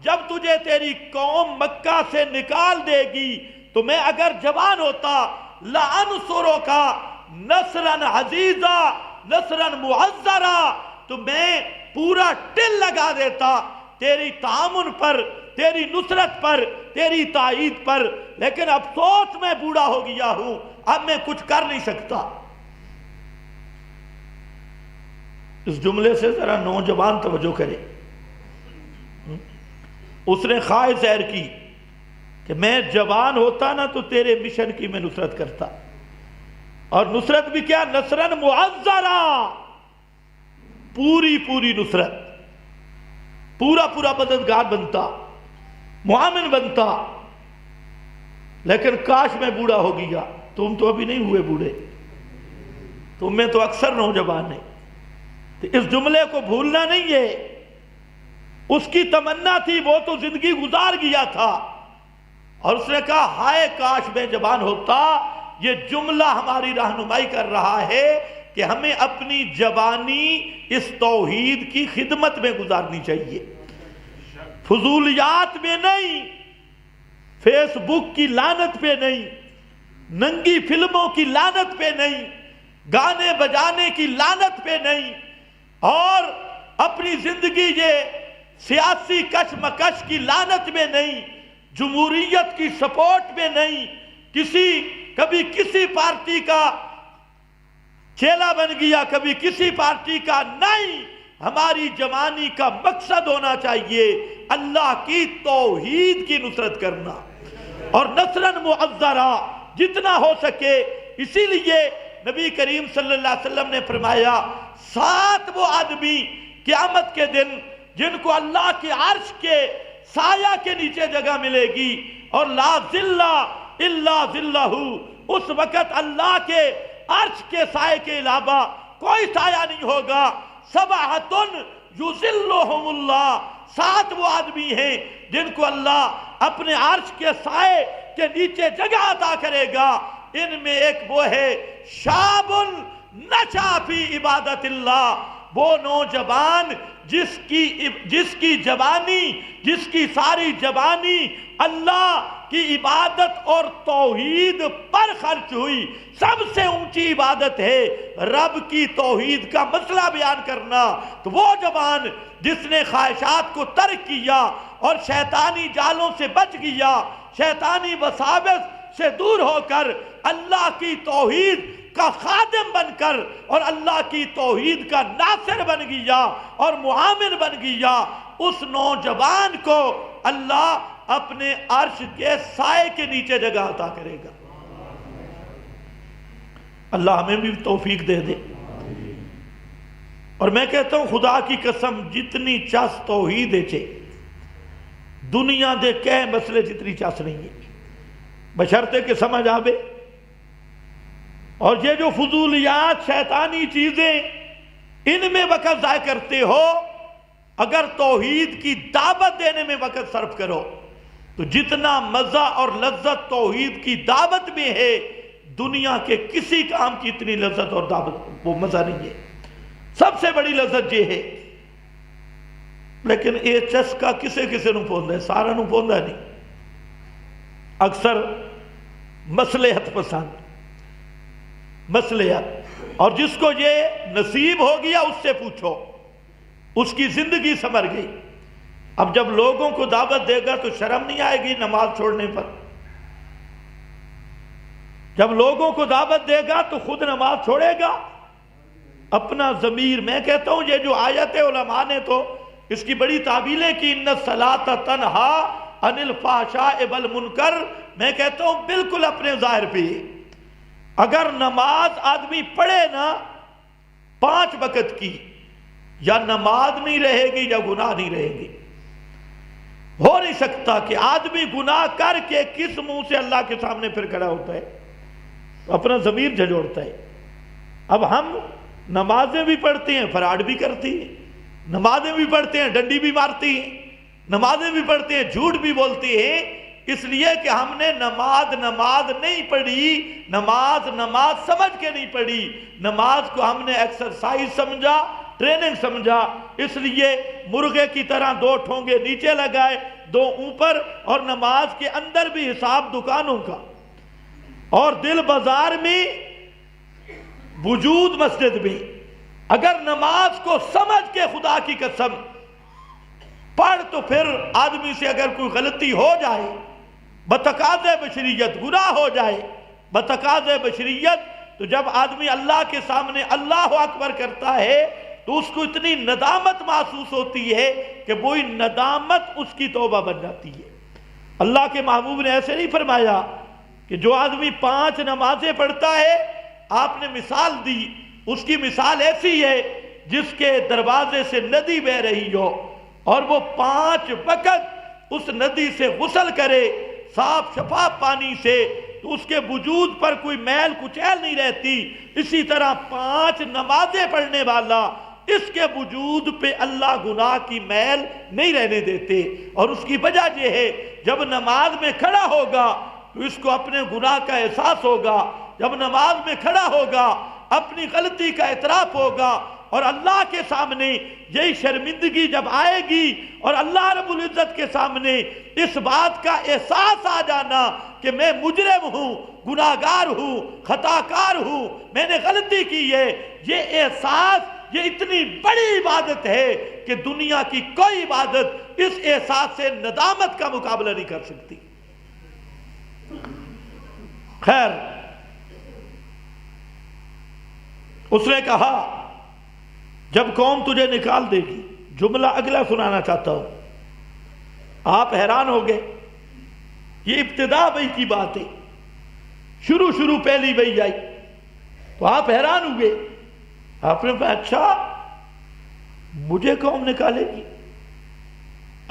جب تجھے تیری قوم مکہ سے نکال دے گی تو میں اگر جوان ہوتا لانصرو کا نصرا عزیزا نصرا معزرا، تو میں پورا ٹل لگا دیتا تیری تعاون پر، تیری نصرت پر، تیری تائید پر، لیکن افسوس میں بوڑھا ہو گیا ہوں، اب میں کچھ کر نہیں سکتا۔ اس جملے سے ذرا نوجوان توجہ کرے۔ اس نے خواہش ظاہر کی کہ میں جوان ہوتا نا تو تیرے مشن کی میں نصرت کرتا، اور نصرت بھی کیا، نصرا معزرا، پوری نصرت، پورا مددگار بنتا، معاون بنتا، لیکن کاش میں بوڑھا ہو گیا۔ تم تو ابھی نہیں ہوئے بوڑھے، تم میں تو اکثر نوجوان ہیں۔ تو اس جملے کو بھولنا نہیں ہے، اس کی تمنا تھی، وہ تو زندگی گزار گیا تھا، اور اس نے کہا ہائے کاش میں جوان ہوتا۔ یہ جملہ ہماری رہنمائی کر رہا ہے کہ ہمیں اپنی جوانی اس توحید کی خدمت میں گزارنی چاہیے، فضولیات میں نہیں، فیس بک کی لعنت پہ نہیں، ننگی فلموں کی لعنت پہ نہیں، گانے بجانے کی لعنت پہ نہیں، اور اپنی زندگی یہ سیاسی کشمکش کی لعنت میں نہیں، جمہوریت کی سپورٹ میں نہیں، کبھی کسی پارٹی کا چیلا بن گیا، کبھی کسی پارٹی کا نہیں۔ ہماری جوانی کا مقصد ہونا چاہیے اللہ کی توحید کی نصرت کرنا، اور نصرا معزرا جتنا ہو سکے۔ اسی لیے نبی کریم صلی اللہ علیہ وسلم نے فرمایا 7 وہ آدمی قیامت کے دن جن کو اللہ کے عرش کے سایہ کے نیچے جگہ ملے گی، اور لا ذلہ الا ذلہ، اس وقت اللہ کے عرش کے سائے کے علاوہ کوئی سایہ نہیں ہوگا۔ سبعۃ یظلھم اللہ، 7 وہ آدمی ہیں جن کو اللہ اپنے عرش کے سائے کے نیچے جگہ عطا کرے گا۔ ان میں ایک وہ ہے شاب نشأ فی عبادت اللہ، وہ نوجوان جس کی جوانی، جس کی ساری جوانی اللہ کی عبادت اور توحید پر خرچ ہوئی۔ سب سے اونچی عبادت ہے رب کی توحید کا مسئلہ بیان کرنا۔ تو وہ جوان جس نے خواہشات کو ترک کیا اور شیطانی جالوں سے بچ گیا، شیطانی وساوس سے دور ہو کر اللہ کی توحید کا خادم بن کر اور اللہ کی توحید کا ناصر بن گیا اور معامر بن گیا، اس نوجوان کو اللہ اپنے عرش کے سائے کے نیچے جگہ عطا کرے گا۔ اللہ ہمیں بھی توفیق دے دے۔ اور میں کہتا ہوں خدا کی قسم، جتنی چس توحید ہے دنیا دے کہہ مسئلے جتنی چس نہیں ہے، بشرطے کہ سمجھ آوے۔ اور یہ جو فضولیات شیطانی چیزیں ان میں وقت ضائع کرتے ہو، اگر توحید کی دعوت دینے میں وقت صرف کرو تو جتنا مزہ اور لذت توحید کی دعوت میں ہے، دنیا کے کسی کام کی اتنی لذت اور دعوت وہ مزہ نہیں ہے۔ سب سے بڑی لذت یہ ہے، لیکن یہ چسکا کسے کسے نو پوندا ہے، سارا نو پوندا نہیں۔ اکثر مصلحت پسند، مصلحت، اور جس کو یہ نصیب ہو گیا اس سے پوچھو، اس کی زندگی سنور گئی۔ اب جب لوگوں کو دعوت دے گا تو شرم نہیں آئے گی نماز چھوڑنے پر؟ جب لوگوں کو دعوت دے گا تو خود نماز چھوڑے گا؟ اپنا ضمیر، میں کہتا ہوں یہ جو آیت علماء نے تو اس کی بڑی تعبیلیں کی، ان الصلاۃ تنہا عن الفحشاء والمنکر، میں کہتا ہوں بالکل اپنے ظاہر پہ۔ اگر نماز آدمی پڑھے نا 5 وقت کی، یا نماز نہیں رہے گی یا گناہ نہیں رہے گی۔ ہو نہیں سکتا کہ آدمی گناہ کر کے کس منہ سے اللہ کے سامنے پھر کھڑا ہوتا ہے، اپنا ضمیر جھنجھوڑتا ہے۔ اب ہم نمازیں بھی پڑھتے ہیں، فراڈ بھی کرتی ہیں، نمازیں بھی پڑھتے ہیں، ڈنڈی بھی مارتی ہیں، نمازیں بھی پڑھتے ہیں، جھوٹ بھی بولتے ہیں، اس لیے کہ ہم نے نماز نہیں پڑھی، نماز سمجھ کے نہیں پڑھی، نماز کو ہم نے ایکسرسائز سمجھا، ٹریننگ سمجھا، اس لیے مرغے کی طرح 2 ٹھونگے نیچے لگائے، 2 اوپر، اور نماز کے اندر بھی حساب دکانوں کا، اور دل بازار میں، وجود مسجد میں۔ اگر نماز کو سمجھ کے خدا کی قسم پڑھ تو پھر آدمی سے اگر کوئی غلطی ہو جائے، بتقاضِ بشریت گناہ ہو جائے، بتقاضِ بشریت، تو جب آدمی اللہ کے سامنے اللہ اکبر کرتا ہے تو اس کو اتنی ندامت محسوس ہوتی ہے کہ وہی ندامت اس کی توبہ بن جاتی ہے۔ اللہ کے محبوب نے ایسے نہیں فرمایا کہ جو آدمی 5 نمازیں پڑھتا ہے، آپ نے مثال دی، اس کی مثال ایسی ہے جس کے دروازے سے ندی بہ رہی ہو اور وہ 5 وقت اس ندی سے غسل کرے صاف شفاف پانی سے، تو اس کے وجود پر کوئی میل کچیل نہیں رہتی۔ اسی طرح 5 نمازیں پڑھنے والا، اس کے وجود پہ اللہ گناہ کی میل نہیں رہنے دیتے۔ اور اس کی وجہ یہ ہے، جب نماز میں کھڑا ہوگا تو اس کو اپنے گناہ کا احساس ہوگا، جب نماز میں کھڑا ہوگا اپنی غلطی کا اعتراف ہوگا، اور اللہ کے سامنے یہی شرمندگی جب آئے گی اور اللہ رب العزت کے سامنے اس بات کا احساس آ جانا کہ میں مجرم ہوں، گناہگار ہوں، خطاکار ہوں، میں نے غلطی کی ہے، یہ احساس، یہ اتنی بڑی عبادت ہے کہ دنیا کی کوئی عبادت اس احساس سے ندامت کا مقابلہ نہیں کر سکتی۔ خیر، اس نے کہا جب قوم تجھے نکال دے گی، جملہ اگلا سنانا چاہتا ہوں، آپ حیران ہو گئے۔ یہ ابتدا وحی کی بات ہے، شروع پہلی وحی آئی تو آپ حیران ہوئے۔ آپ نے کہا اچھا مجھے قوم نکالے گی؟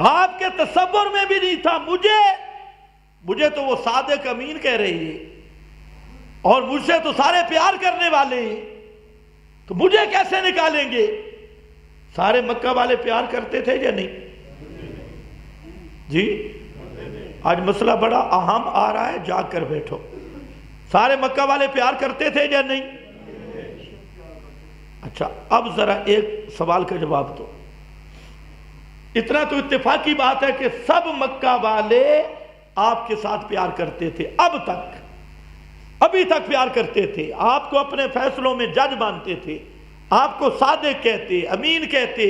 آپ کے تصور میں بھی نہیں تھا مجھے تو وہ صادق امین کہہ رہی ہے اور مجھ سے تو سارے پیار کرنے والے ہیں، تو مجھے کیسے نکالیں گے؟ سارے مکہ والے پیار کرتے تھے یا نہیں؟ جی آج مسئلہ بڑا اہم آ رہا ہے، جاگ کر بیٹھو۔ سارے مکہ والے پیار کرتے تھے یا نہیں؟ اچھا اب ذرا ایک سوال کا جواب دو۔ اتنا تو اتفاقی بات ہے کہ سب مکہ والے آپ کے ساتھ پیار کرتے تھے، ابھی تک پیار کرتے تھے، آپ کو اپنے فیصلوں میں جج مانتے تھے، آپ کو صادق کہتے، امین کہتے،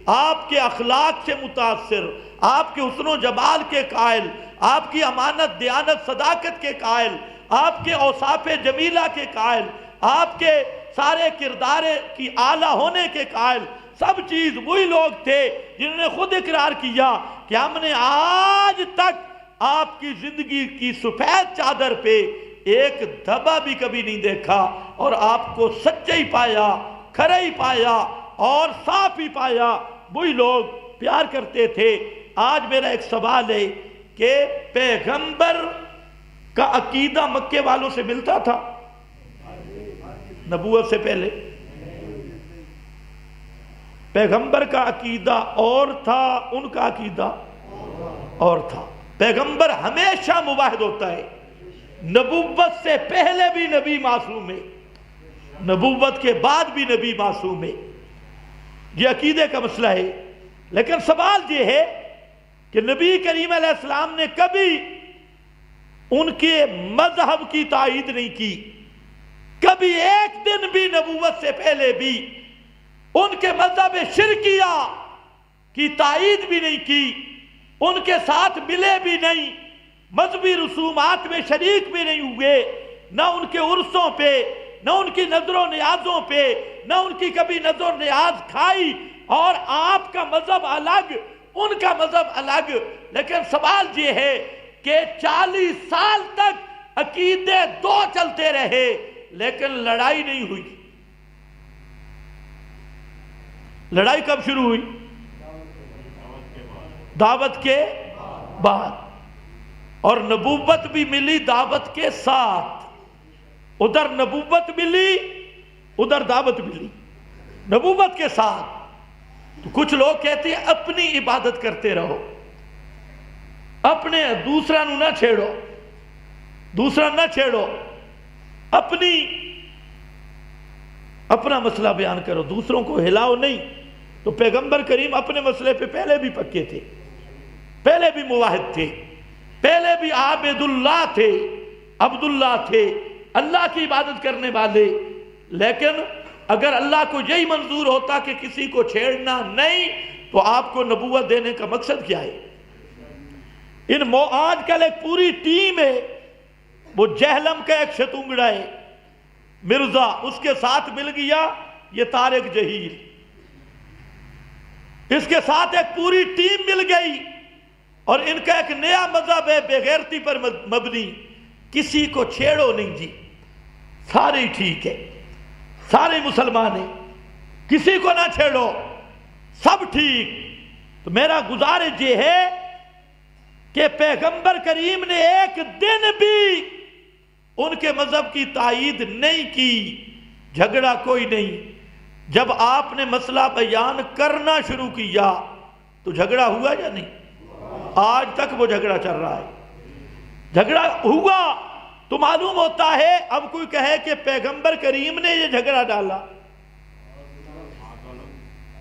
آپ کے اخلاق سے متاثر، آپ کے حسن و جمال کے قائل، آپ کی امانت دیانت صداقت کے قائل، آپ کے اوصاف جمیلہ کے قائل، آپ کے سارے کردار کی اعلیٰ ہونے کے قائل، سب چیز وہی لوگ تھے جنہوں نے خود اقرار کیا کہ ہم نے آج تک آپ کی زندگی کی سفید چادر پہ ایک دھبا بھی کبھی نہیں دیکھا، اور آپ کو سچا ہی پایا، کھرا ہی پایا اور صاف ہی پایا۔ وہی لوگ پیار کرتے تھے۔ آج میرا ایک سوال ہے کہ پیغمبر کا عقیدہ مکے والوں سے ملتا تھا نبوت سے پہلے؟ پیغمبر کا عقیدہ اور تھا، ان کا عقیدہ اور تھا۔ پیغمبر ہمیشہ مواحد ہوتا ہے، نبوت سے پہلے بھی نبی معصوم ہے، نبوت کے بعد بھی نبی معصوم ہے۔ یہ عقیدے کا مسئلہ ہے۔ لیکن سوال یہ ہے کہ نبی کریم علیہ السلام نے کبھی ان کے مذہب کی تائید نہیں کی، کبھی ایک دن بھی نبوت سے پہلے بھی ان کے مذہب شرکیہ کی تائید بھی نہیں کی، ان کے ساتھ ملے بھی نہیں، مذہبی رسومات میں شریک بھی نہیں ہوئے، نہ ان کے عرسوں پہ، نہ ان کی نظر و نیازوں پہ، نہ ان کی کبھی نظر و نیاز کھائی۔ اور آپ کا مذہب الگ، ان کا مذہب الگ۔ لیکن سوال یہ ہے کہ 40 سال تک عقیدے دو چلتے رہے لیکن لڑائی نہیں ہوئی۔ لڑائی کب شروع ہوئی؟ دعوت کے بعد۔ اور نبوت بھی ملی دعوت کے ساتھ، ادھر نبوت ملی ادھر دعوت ملی، نبوت کے ساتھ۔ تو کچھ لوگ کہتے ہیں اپنی عبادت کرتے رہو، اپنے دوسرا نہ چھیڑو، دوسرا نہ چھیڑو، اپنا مسئلہ بیان کرو، دوسروں کو ہلاؤ نہیں۔ تو پیغمبر کریم اپنے مسئلے پہ پہلے بھی پکے تھے، پہلے بھی مواحد تھے، پہلے بھی عابد اللہ تھے، عبداللہ تھے، اللہ کی عبادت کرنے والے۔ لیکن اگر اللہ کو یہی منظور ہوتا کہ کسی کو چھیڑنا نہیں، تو آپ کو نبوت دینے کا مقصد کیا ہے؟ آج کل ایک پوری ٹیم ہے، وہ جہلم کا ایک شتونگڑا ہے مرزا، اس کے ساتھ مل گیا یہ طارق جہیل، اس کے ساتھ ایک پوری ٹیم مل گئی، اور ان کا ایک نیا مذہب ہے بے غیرتی پر مبنی، کسی کو چھیڑو نہیں جی، سارے ٹھیک ہے، سارے مسلمان ہیں، کسی کو نہ چھیڑو، سب ٹھیک۔ تو میرا گزارش یہ ہے کہ پیغمبر کریم نے ایک دن بھی ان کے مذہب کی تائید نہیں کی، جھگڑا کوئی نہیں۔ جب آپ نے مسئلہ بیان کرنا شروع کیا تو جھگڑا ہوا یا نہیں؟ آج تک وہ جھگڑا چل رہا ہے۔ جھگڑا ہوا تو معلوم ہوتا ہے، اب کوئی کہے کہ پیغمبر کریم نے یہ جھگڑا ڈالا،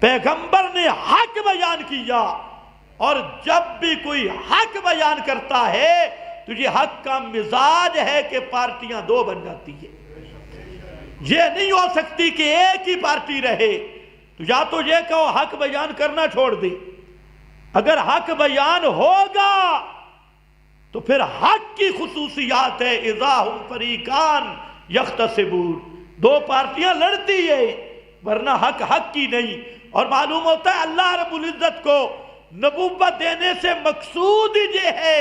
پیغمبر نے حق بیان کیا، اور جب بھی کوئی حق بیان کرتا ہے تو یہ حق کا مزاج ہے کہ پارٹیاں دو بن جاتی ہیں۔ یہ نہیں ہو سکتی کہ ایک ہی پارٹی رہے، تو یا تو یہ کہو حق بیان کرنا چھوڑ دے، اگر حق بیان ہوگا تو پھر حق کی خصوصیات ہے اذا ہم فریقان یختصمون، دو پارٹیاں لڑتی ہیں، ورنہ حق حق کی نہیں۔ اور معلوم ہوتا ہے اللہ رب العزت کو نبوت دینے سے مقصود یہ ہے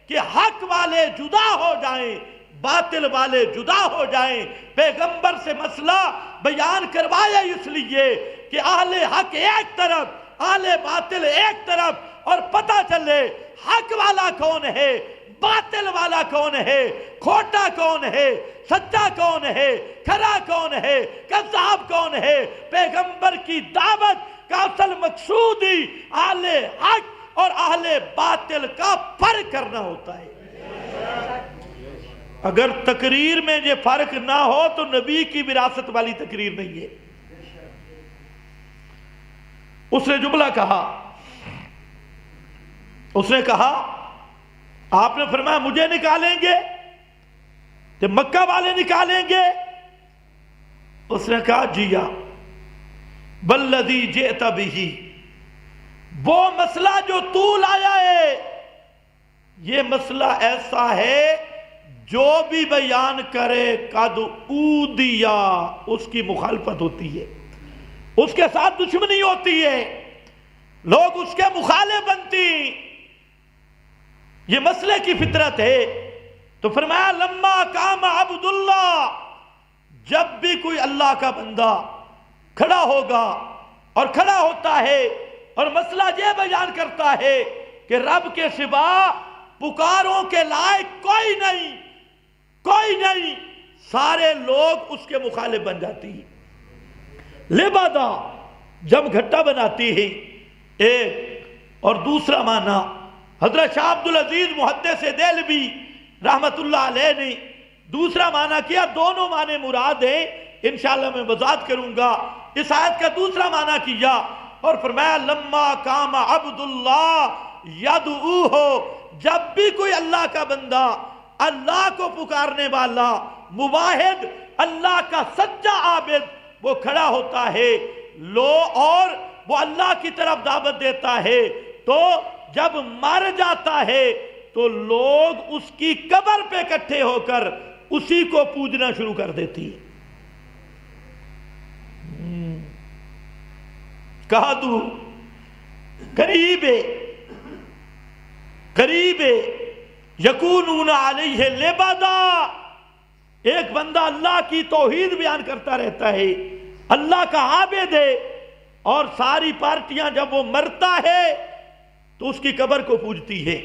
کہ حق والے جدا ہو جائیں، باطل والے جدا ہو جائیں۔ پیغمبر سے مسئلہ بیان کروایا اس لیے کہ اہل حق ایک طرف، اہل باطل ایک طرف، اور پتہ چلے حق والا کون ہے، باطل والا کون ہے، کھوٹا کون ہے، سچا کون ہے، کھرا کون ہے، کذاب کون ہے۔ پیغمبر کی دعوت کا اصل مقصود ہی اہل حق اور اہل باطل کا فرق کرنا ہوتا ہے۔ اگر تقریر میں یہ فرق نہ ہو تو نبی کی وراثت والی تقریر نہیں ہے۔ اس نے جملہ کہا، اس نے کہا آپ نے فرمایا مجھے نکالیں گے کہ مکہ والے نکالیں گے؟ اس نے کہا جی یا بلذی جئت بہ، وہ مسئلہ جو تو لایا ہے یہ مسئلہ ایسا ہے جو بھی بیان کرے قد اودیا، اس کی مخالفت ہوتی ہے، اس کے ساتھ دشمنی ہوتی ہے، لوگ اس کے مخالف بنتی، یہ مسئلے کی فطرت ہے۔ تو فرمایا لما قام عبداللہ، جب بھی کوئی اللہ کا بندہ کھڑا ہوگا اور کھڑا ہوتا ہے اور مسئلہ یہ بیان کرتا ہے کہ رب کے سوا پکاروں کے لائق کوئی نہیں، کوئی نہیں، سارے لوگ اس کے مخالف بن جاتی ہیں۔ لبادا جب گھٹا بناتی ہے ایک، اور دوسرا معنی حضرت شاہ عبدالعزیز محدث دہلوی رحمت اللہ علیہ نے دوسرا معنی کیا۔ دونوں معنی مراد ہیں، انشاءاللہ میں وضاحت کروں گا۔ اس آیت کا دوسرا معنی کیا اور فرمایا لما قام عبداللہ یدعوہ، جب بھی کوئی اللہ کا بندہ اللہ کو پکارنے والا موحد، اللہ کا سچا عابد وہ کھڑا ہوتا ہے اور وہ اللہ کی طرف دعوت دیتا ہے، تو جب مر جاتا ہے تو لوگ اس کی قبر پہ اکٹھے ہو کر اسی کو پوجنا شروع کر دیتی ہے۔ کہا تو قریب یکونون علیہ لبدا، ایک بندہ اللہ کی توحید بیان کرتا رہتا ہے، اللہ کا عابد ہے، اور ساری پارٹیاں جب وہ مرتا ہے تو اس کی قبر کو پوجتی ہے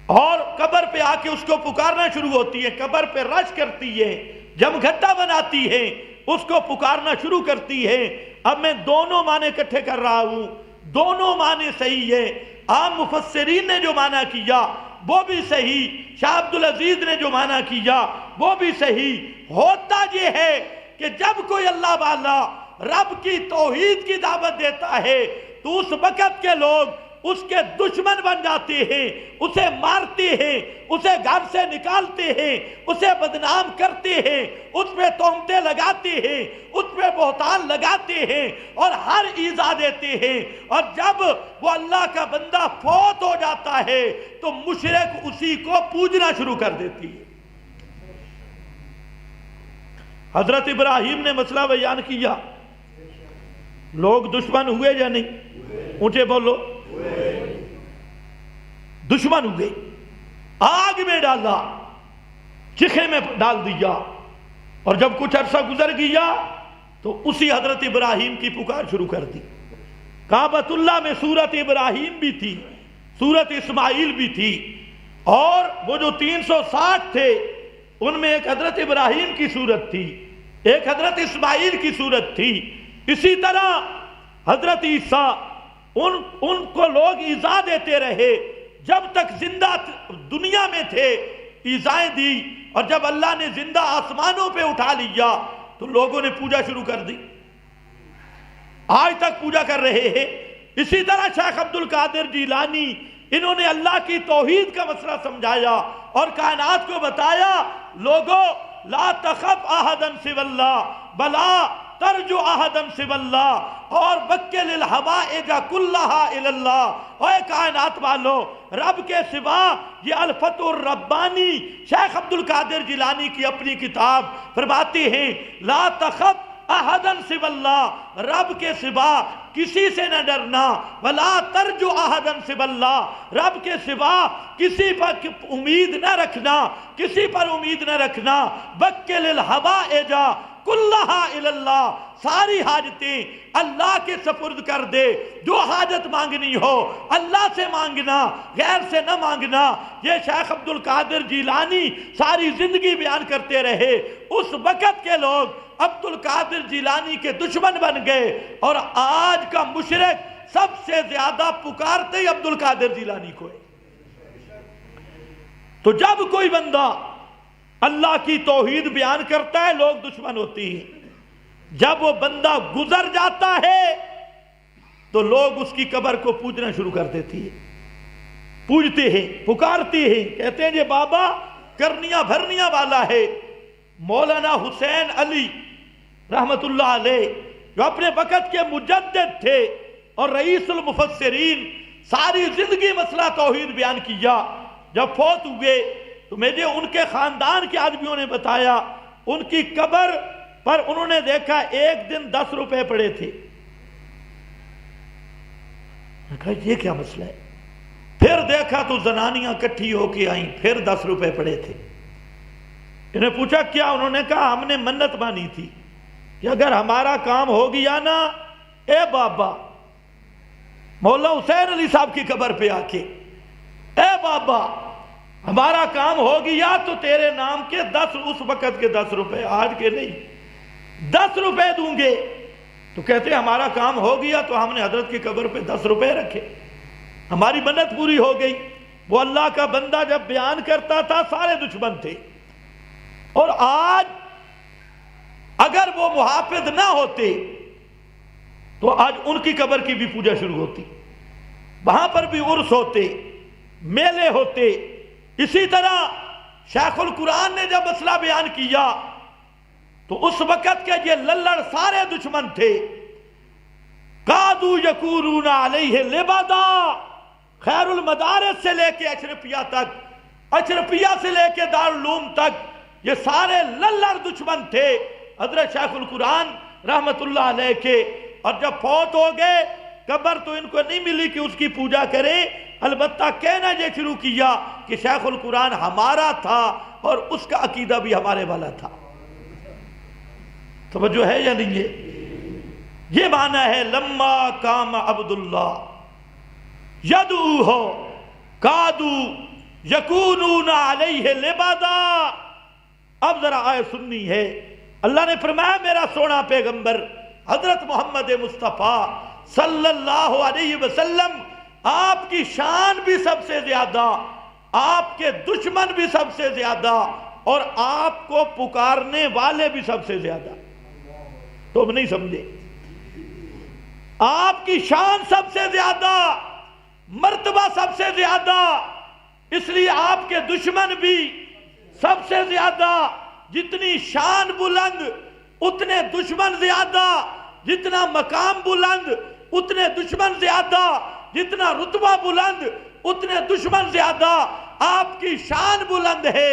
اور قبر پہ آ کے اس کو پکارنا شروع ہوتی ہے، قبر پہ رش کرتی ہے، جب گھٹا بناتی ہے اس کو پکارنا شروع کرتی ہے۔ اب میں دونوں معنی اکٹھے کر رہا ہوں، دونوں معنی صحیح ہے۔ عام مفسرین نے جو معنی کیا وہ بھی صحیح، شاہ عبدالعزیز نے جو معنی کیا وہ بھی صحیح۔ ہوتا یہ ہے کہ جب کوئی اللہ والا رب کی توحید کی دعوت دیتا ہے تو اس وقت کے لوگ اس کے دشمن بن جاتے ہیں، اسے مارتے ہیں، اسے گھر سے نکالتے ہیں، اسے بدنام کرتے ہیں، اس پہ تہمتیں لگاتے ہیں، اس پہ بہتان لگاتے ہیں اور ہر ایذا دیتے ہیں۔ اور جب وہ اللہ کا بندہ فوت ہو جاتا ہے تو مشرک اسی کو پوجنا شروع کر دیتی ہے۔ حضرت ابراہیم نے مسئلہ بیان کیا، لوگ دشمن ہوئے یا نہیں؟ اونچے بولو، دشمن ہوئے، آگ میں ڈالا، چکھے میں ڈال دیا، اور جب کچھ عرصہ گزر گیا تو اسی حضرت ابراہیم کی پکار شروع کر دی۔ کعبۃ اللہ میں سورت ابراہیم بھی تھی، سورت اسماعیل بھی تھی، اور وہ جو 360 تھے ان میں ایک حضرت ابراہیم کی سورت تھی، ایک حضرت اسماعیل کی سورت تھی۔ اسی طرح حضرت عیسیٰ ان کو لوگ ایذا دیتے رہے جب تک زندہ دنیا میں تھے، ایذائیں دی، اور جب اللہ نے زندہ آسمانوں پہ اٹھا لیا تو لوگوں نے پوجا شروع کر دی، آج تک پوجا کر رہے ہیں۔ اسی طرح شیخ عبد القادر جیلانی، انہوں نے اللہ کی توحید کا مسئلہ سمجھایا اور کائنات کو بتایا، لوگوں لا تخف احدا سوی اللہ بلا ترجو احدا سوی اللہ، اور وکل الحوائج کلہا الی اللہ۔ اے کائنات والو، رب کے سوا، یہ الفتح الربانی شیخ عبد القادر جیلانی کی اپنی کتاب فرماتے ہیں لا تخف احدا سوی اللہ، رب کے سوا کسی سے نہ ڈرنا، ولا ترجو احدا سوی اللہ، رب کے سوا کسی پر امید نہ رکھنا، کسی پر امید نہ رکھنا، وکل الحوائج، کلھا الی اللہ، ساری حاجتیں اللہ کے سپرد کر دے، جو حاجت مانگنی ہو اللہ سے مانگنا، غیر سے نہ مانگنا۔ یہ شیخ عبد القادر جیلانی ساری زندگی بیان کرتے رہے۔ اس وقت کے لوگ عبد القادر جیلانی کے دشمن بن گئے، اور آج کا مشرک سب سے زیادہ پکارتے ہی عبد القادر جیلانی کو ہے۔ تو جب کوئی بندہ اللہ کی توحید بیان کرتا ہے لوگ دشمن ہوتی ہیں، جب وہ بندہ گزر جاتا ہے تو لوگ اس کی قبر کو پوجنا شروع کر دیتی ہے، پوجتے ہیں، پکارتے ہیں، کہتے ہیں یہ بابا کرنیاں بھرنیاں والا ہے۔ مولانا حسین علی رحمت اللہ علیہ جو اپنے وقت کے مجدد تھے اور رئیس المفسرین، ساری زندگی مسئلہ توحید بیان کیا، جب فوت ہوئے تو مجھے ان کے خاندان کے آدمیوں نے بتایا ان کی قبر پر انہوں نے دیکھا ایک دن 10 روپے پڑے تھے۔ میں کہا یہ کیا مسئلہ ہے؟ پھر دیکھا تو زنانیاں کٹھی ہو کے آئیں، پھر 10 روپے پڑے تھے۔ انہیں پوچھا کیا؟ انہوں نے کہا ہم نے منت مانی تھی کہ اگر ہمارا کام ہو گیا نا اے بابا، مولا حسین علی صاحب کی قبر پہ آ کے، اے بابا ہمارا کام ہو گیا تو تیرے نام کے 10، اس وقت کے 10 روپے، آج کے نہیں، 10 روپے دوں گے۔ تو کہتے ہیں ہمارا کام ہو گیا تو ہم نے حضرت کی قبر پہ 10 روپے رکھے، ہماری منت پوری ہو گئی۔ وہ اللہ کا بندہ جب بیان کرتا تھا سارے دشمن تھے، اور آج اگر وہ محافظ نہ ہوتے تو آج ان کی قبر کی بھی پوجا شروع ہوتی، وہاں پر بھی عرس ہوتے، میلے ہوتے۔ اسی طرح شیخ القرآن نے جب مسئلہ بیان کیا تو اس وقت کے یہ للڑ سارے دشمن تھے۔ قادو یکورون علیہ لبدا، خیر المدارس سے لے کے اشرفیہ تک، اشرفیہ سے لے کے دارالعلوم تک، یہ سارے للڑ دشمن تھے حضرت شیخ القرآن رحمت اللہ علیہ کے۔ اور جب فوت ہو گئے قبر تو ان کو نہیں ملی کہ اس کی پوجا کریں، البتہ کہنا یہ شروع کیا کہ شیخ القرآن ہمارا تھا اور اس کا عقیدہ بھی ہمارے والا تھا۔ توجہ ہے یا نہیں ہے؟ یہ معنی ہے لما قام عبداللہ یدعوہ قادو یکونون علیہ لبدا۔ اب ذرا آیت سننی ہے، اللہ نے فرمایا میرا سونا پیغمبر حضرت محمد مصطفیٰ صلی اللہ علیہ وسلم، آپ کی شان بھی سب سے زیادہ، آپ کے دشمن بھی سب سے زیادہ، اور آپ کو پکارنے والے بھی سب سے زیادہ۔ تم نہیں سمجھے؟ آپ کی شان سب سے زیادہ، مرتبہ سب سے زیادہ، اس لیے آپ کے دشمن بھی سب سے زیادہ۔ جتنی شان بلند اتنے دشمن زیادہ، جتنا مقام بلند اتنے دشمن زیادہ، جتنا رتبہ بلند اتنے دشمن زیادہ۔ آپ کی شان بلند ہے،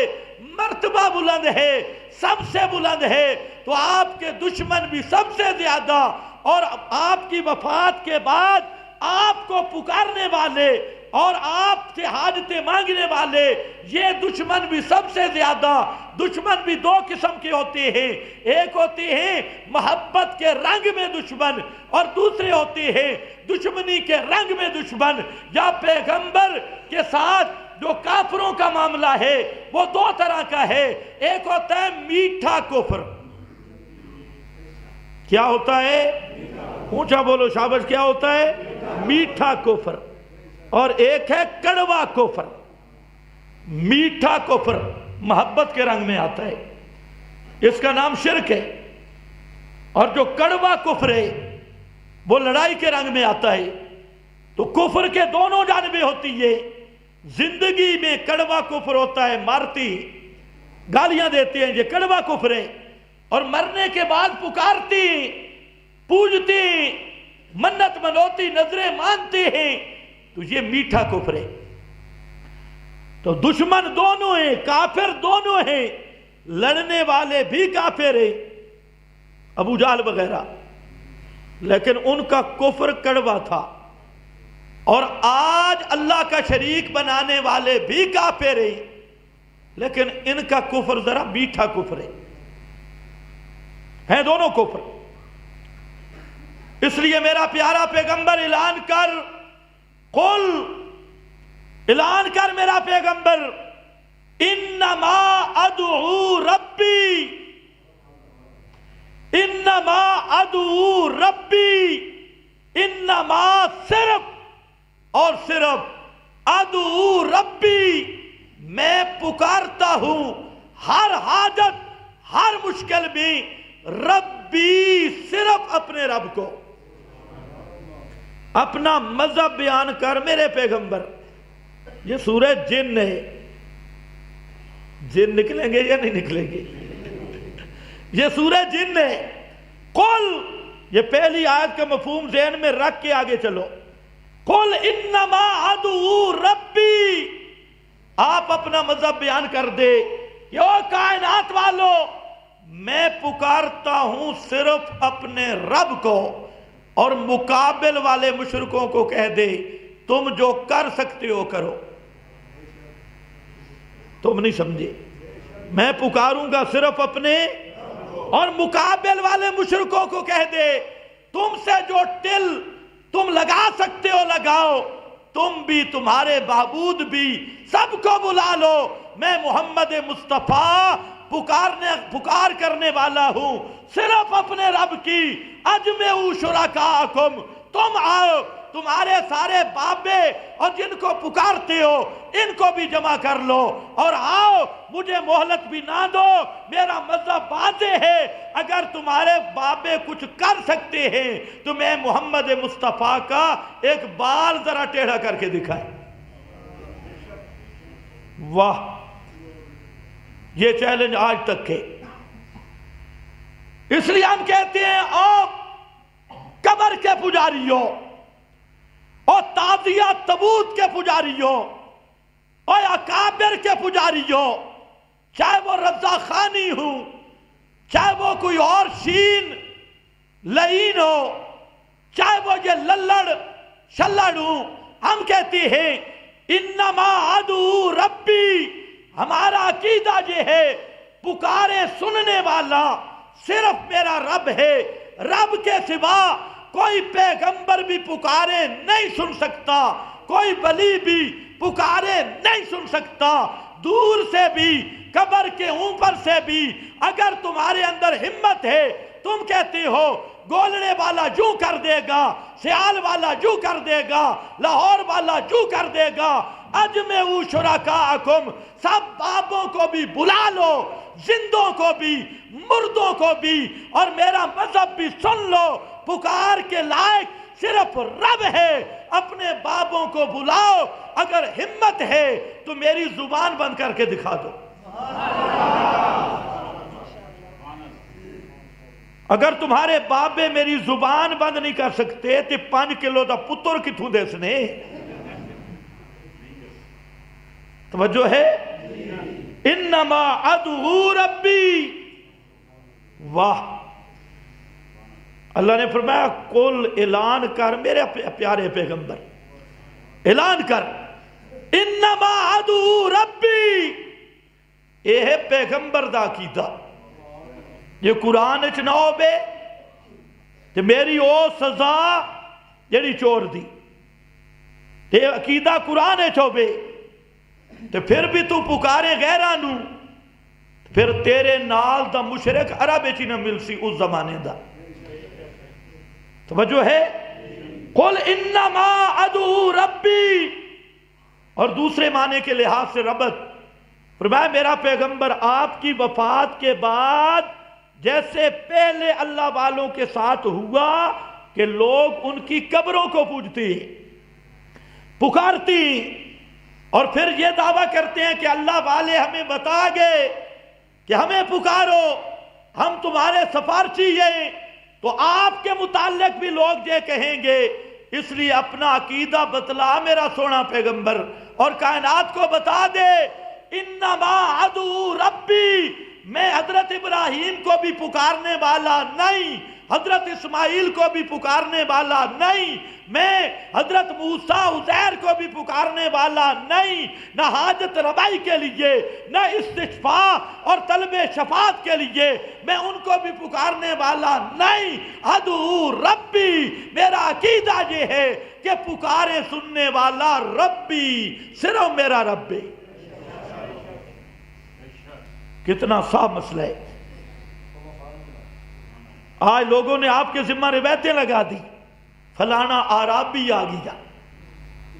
مرتبہ بلند ہے، سب سے بلند ہے، تو آپ کے دشمن بھی سب سے زیادہ، اور آپ کی وفات کے بعد آپ کو پکارنے والے اور آپ سے حاجتیں مانگنے والے یہ دشمن بھی سب سے زیادہ۔ دشمن بھی دو قسم کے ہوتے ہیں، ایک ہوتے ہیں محبت کے رنگ میں دشمن، اور دوسرے ہوتے ہیں دشمنی کے رنگ میں دشمن۔ یا پیغمبر کے ساتھ جو کافروں کا معاملہ ہے وہ دو طرح کا ہے، ایک ہوتا ہے میٹھا کفر۔ کیا ہوتا ہے؟ اونچا بولو شاباش، کیا ہوتا ہے؟ میٹھا کفر۔ اور ایک ہے کڑوا کفر۔ میٹھا کفر محبت کے رنگ میں آتا ہے، اس کا نام شرک ہے، اور جو کڑوا کفر ہے وہ لڑائی کے رنگ میں آتا ہے۔ تو کفر کے دونوں جانبیں ہوتی ہے۔ زندگی میں کڑوا کفر ہوتا ہے، مارتی گالیاں دیتے ہیں یہ کڑوا کفر ہے، اور مرنے کے بعد پکارتی پوجتی منت منوتی نظریں مانتے ہیں، تو یہ میٹھا کفر ہے۔ تو دشمن دونوں ہیں، کافر دونوں ہیں، لڑنے والے بھی کافر ہیں، ابو جہل وغیرہ، لیکن ان کا کفر کڑوا تھا۔ اور آج اللہ کا شریک بنانے والے بھی کافر ہیں، لیکن ان کا کفر ذرا میٹھا کفر ہے۔ ہیں دونوں کفر۔ اس لیے میرا پیارا پیغمبر اعلان کر، قل، اعلان کر میرا پیغمبر، انما ادعو ربی، انما ادعو ربی، انما صرف اور صرف ادعو ربی، میں پکارتا ہوں ہر حاجت ہر مشکل میں ربی، صرف اپنے رب کو۔ اپنا مذہب بیان کر میرے پیغمبر۔ یہ سورہ جن ہے، جن نکلیں گے یا نہیں نکلیں گے؟ یہ سورہ جن ہے۔ قل، یہ پہلی آیت کا مفہوم ذہن میں رکھ کے آگے چلو۔ قل انما ادعو ربی، آپ اپنا مذہب بیان کر دے کہ او کائنات والو، میں پکارتا ہوں صرف اپنے رب کو، اور مقابل والے مشرکوں کو کہہ دے تم جو کر سکتے ہو کرو۔ تم نہیں سمجھے، میں پکاروں گا صرف اپنے، اور مقابل والے مشرکوں کو کہہ دے تم سے جو ٹل تم لگا سکتے ہو لگاؤ، تم بھی تمہارے معبود بھی، سب کو بلا لو، میں محمد مصطفیٰ پکار کرنے والا ہوں صرف اپنے رب کی۔ اجمعوا شرکاءکم، تم آؤ، تمہارے سارے بابے اور جن کو پکارتے ہو ان کو بھی جمع کر لو، اور آؤ، مجھے مہلت بھی نہ دو، میرا مذہب واضح ہے، اگر تمہارے بابے کچھ کر سکتے ہیں تو میں محمد مصطفیٰ کا ایک بال ذرا ٹیڑھا کر کے دکھائیں۔ واہ، یہ چیلنج آج تک ہے۔ اس لیے ہم کہتے ہیں او قبر کے پجاریوں، اور تعزیہ تبوت کے پجاریوں، اور اکابر کے پجاریوں، چاہے وہ رضا خانی ہوں، چاہے وہ کوئی اور شین لعین ہو، چاہے وہ یہ للڑ شلڑ ہوں، ہم کہتے ہیں انما ادعو ربی، ہمارا عقیدہ یہ ہے پکارے سننے والا صرف میرا رب ہے، رب کے سوا کوئی پیغمبر بھی پکارے نہیں سن سکتا، کوئی ولی بھی پکارے نہیں سن سکتا، دور سے بھی قبر کے اوپر سے بھی اگر تمہارے اندر ہمت ہے، تم کہتے ہو گولڑے والا جو کر دے گا، سیال والا جو کر دے گا، لاہور والا جو کر دے گا، اجمعوا شرکاءکم، سب بابوں کو بھی بلا لو، زندوں کو بھی، مردوں کو بھی، اور میرا مذہب بھی سن لو، پکار کے لائق صرف رب ہے، اپنے بابوں کو بلاؤ، اگر ہمت ہے تو میری زبان بند کر کے دکھا دو۔ اگر تمہارے بابے میری زبان بند نہیں کر سکتے تو 5 کلو دا پتر کتوں دے سنے؟ توجہ ہے؟ انما ادعو ربی، واہ، اللہ نے فرمایا قل، اعلان کر میرے پیارے پیغمبر، اعلان کر، انما ادعو ربی، یہ ہے پیغمبر دا عقیدہ، یہ قرآن نہ ہوے کہ میری او سزا جڑی چور دی، یہ عقیدہ قرآن ہوے تو پھر بھی تو پکارے غیرانو، پھر تیرے نال دا مشرک عرب چی نہ مل سی اس زمانے دا۔ توجہ ہے؟ قل انما ادعو ربی، اور دوسرے معنی کے لحاظ سے ربط فرمایا میرا پیغمبر آپ کی وفات کے بعد جیسے پہلے اللہ والوں کے ساتھ ہوا کہ لوگ ان کی قبروں کو پوجتے پکارتی اور پھر یہ دعویٰ کرتے ہیں کہ اللہ والے ہمیں بتا گئے کہ ہمیں پکارو، ہم تمہارے سفارشی ہیں، تو آپ کے متعلق بھی لوگ یہ کہیں گے، اس لیے اپنا عقیدہ بتلا میرا سونا پیغمبر، اور کائنات کو بتا دے انما ادعو ربی، میں حضرت ابراہیم کو بھی پکارنے والا نہیں، حضرت اسماعیل کو بھی پکارنے والا نہیں، میں حضرت موسیٰ عزیر کو بھی پکارنے والا نہیں، نہ حاجت روائی کے لیے، نہ استشفاء اور طلب شفاعت کے لیے میں ان کو بھی پکارنے والا نہیں۔ ادعو ربی، میرا عقیدہ یہ ہے کہ پکارے سننے والا ربی، صرف میرا رب ہے۔ کتنا صاف مسئلہ ہے۔ آج لوگوں نے آپ کے ذمہ روایتیں لگا دی، فلانا عرابی آ گیا۔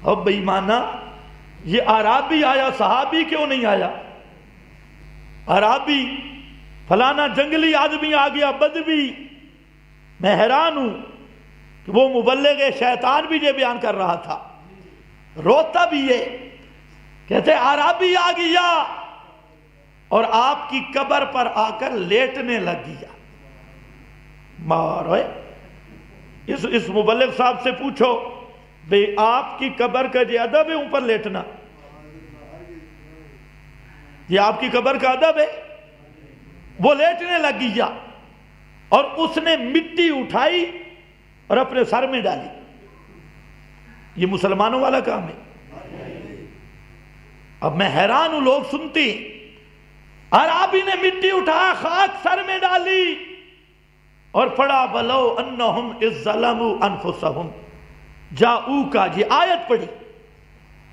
اب بے ایمانا، یہ عرابی آیا، صحابی کیوں نہیں آیا؟ عرابی، فلانا جنگلی آدمی آ گیا، بدوی۔ میں حیران ہوں کہ وہ مبلغ شیطان بھی یہ بیان کر رہا تھا، روتا بھی یہ، کہتے عرابی آ گیا اور آپ کی قبر پر آ کر لیٹنے لگ گیا۔ مارو، اس مبلغ صاحب سے پوچھو بھئی آپ کی قبر کا یہ ادب ہے اوپر لیٹنا؟ یہ آپ کی قبر کا ادب ہے؟ وہ لیٹنے لگ گیا اور اس نے مٹی اٹھائی اور اپنے سر میں ڈالی۔ یہ مسلمانوں والا کام ہے؟ اب میں حیران ہوں، لوگ سنتے ہیں، عرابی نے مٹی اٹھا خاک سر میں ڈالی اور پڑھا وَلَوْ أَنَّهُمْ إِذْ ظَلَمُوا أَنفُسَهُمْ جَاءُوكَ، یہ آیت پڑھی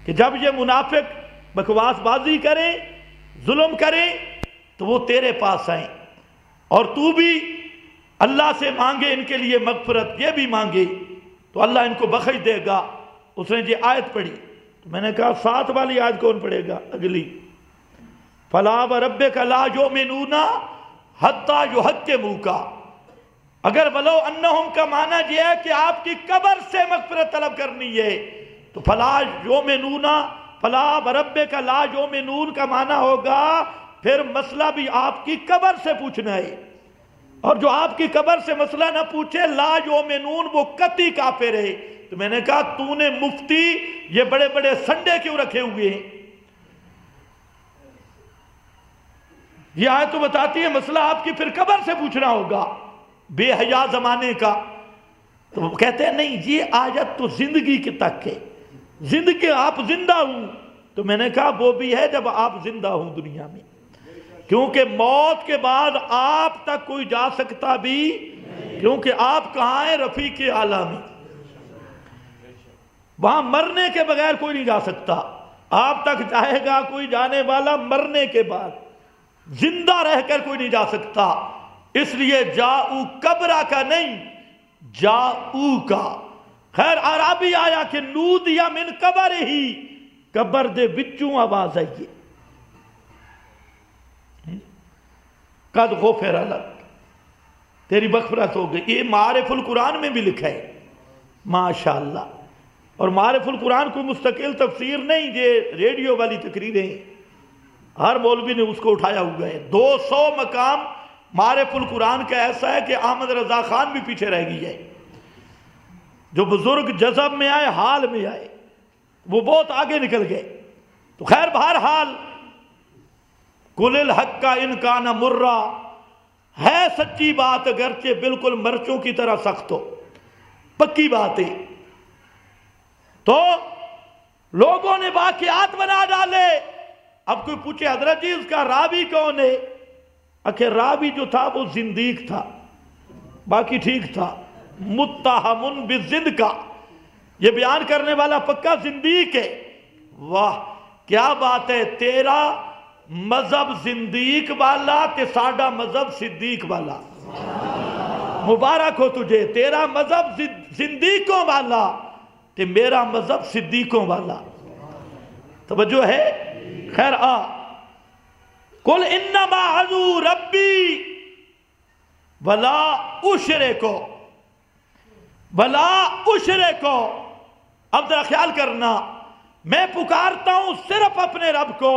کہ جب یہ منافق بکواس بازی کریں، ظلم کریں تو وہ تیرے پاس آئیں اور تو بھی اللہ سے مانگے ان کے لیے مغفرت، یہ بھی مانگے تو اللہ ان کو بخش دے گا۔ اس نے یہ آیت پڑھی تو میں نے کہا ساتھ والی آیت کون پڑھے گا؟ اگلی، فَلَا وَرَبِّكَ لَا يُؤْمِنُونَ حَتَّى يُحَكِّمُوكَ۔ اگر ولو انہم کا معنی یہ ہے کہ آپ کی قبر سے مغفرت طلب کرنی ہے تو فلا یؤمنون، فلا وربک لا یؤمنون کا معنی ہوگا پھر مسئلہ بھی آپ کی قبر سے پوچھنا ہے، اور جو آپ کی قبر سے مسئلہ نہ پوچھے لا یؤمنون وہ قطعی کافر ہے۔ تو میں نے کہا تو نے مفتی یہ بڑے بڑے سنڈے کیوں رکھے ہوئے ہیں؟ یہ آیت تو بتاتی ہے مسئلہ آپ کی پھر قبر سے پوچھنا ہوگا، بے حیا زمانے کا۔ تو وہ کہتے ہیں نہیں، یہ آیت تو زندگی کی تک ہے، زندگی آپ زندہ ہوں۔ تو میں نے کہا وہ بھی ہے جب آپ زندہ ہوں دنیا میں، کیونکہ موت کے بعد آپ تک کوئی جا سکتا بھی، کیونکہ آپ کہاں ہیں؟ رفیق اعلیٰ میں، وہاں مرنے کے بغیر کوئی نہیں جا سکتا۔ آپ تک جائے گا کوئی جانے والا مرنے کے بعد، زندہ رہ کر کوئی نہیں جا سکتا۔ اس لیے جاؤ قبرہ کا نہیں، جاؤ کا۔ خیر عربی آیا کہ نودیا من قبر ہی، قبر دے بچوں آواز آئیے، قد غفر لک، تیری مغفرت ہو گئی۔ یہ معارف القرآن میں بھی لکھا ہے، ماشاءاللہ۔ اور معارف القرآن کو مستقل تفسیر نہیں، یہ ریڈیو والی تقریریں ہر مولوی نے اس کو اٹھایا ہوا ہے۔ 200 مقام معارف القرآن کا ایسا ہے کہ احمد رضا خان بھی پیچھے رہ گئی ہے۔ جو بزرگ جذب میں آئے، حال میں آئے، وہ بہت آگے نکل گئے۔ تو خیر بہرحال قُلِ الْحَقَّ إِنْ كَانَ مُرًّا، ہے سچی بات اگرچہ بالکل مرچوں کی طرح سخت ہو، پکی بات ہے۔ تو لوگوں نے واقعات بنا ڈالے۔ اب کوئی پوچھے حضرت جی اس کا راوی کون ہے؟ اکھر راوی جو تھا وہ زندیق تھا، باقی ٹھیک تھا۔ متہم بالزند کا، یہ بیان کرنے والا پکا زندیق ہے۔ واہ کیا بات ہے، تیرا مذہب زندیق والا تے ساڈا مذہب صدیق والا، مبارک ہو تجھے۔ تیرا مذہب زندیقوں والا تے میرا مذہب صدیقوں والا، توجہ ہے؟ خیر آ، قل انما ادعو ربی ولا اشرکو ولا اشرکو۔ اب ذرا خیال کرنا، میں پکارتا ہوں صرف اپنے رب کو۔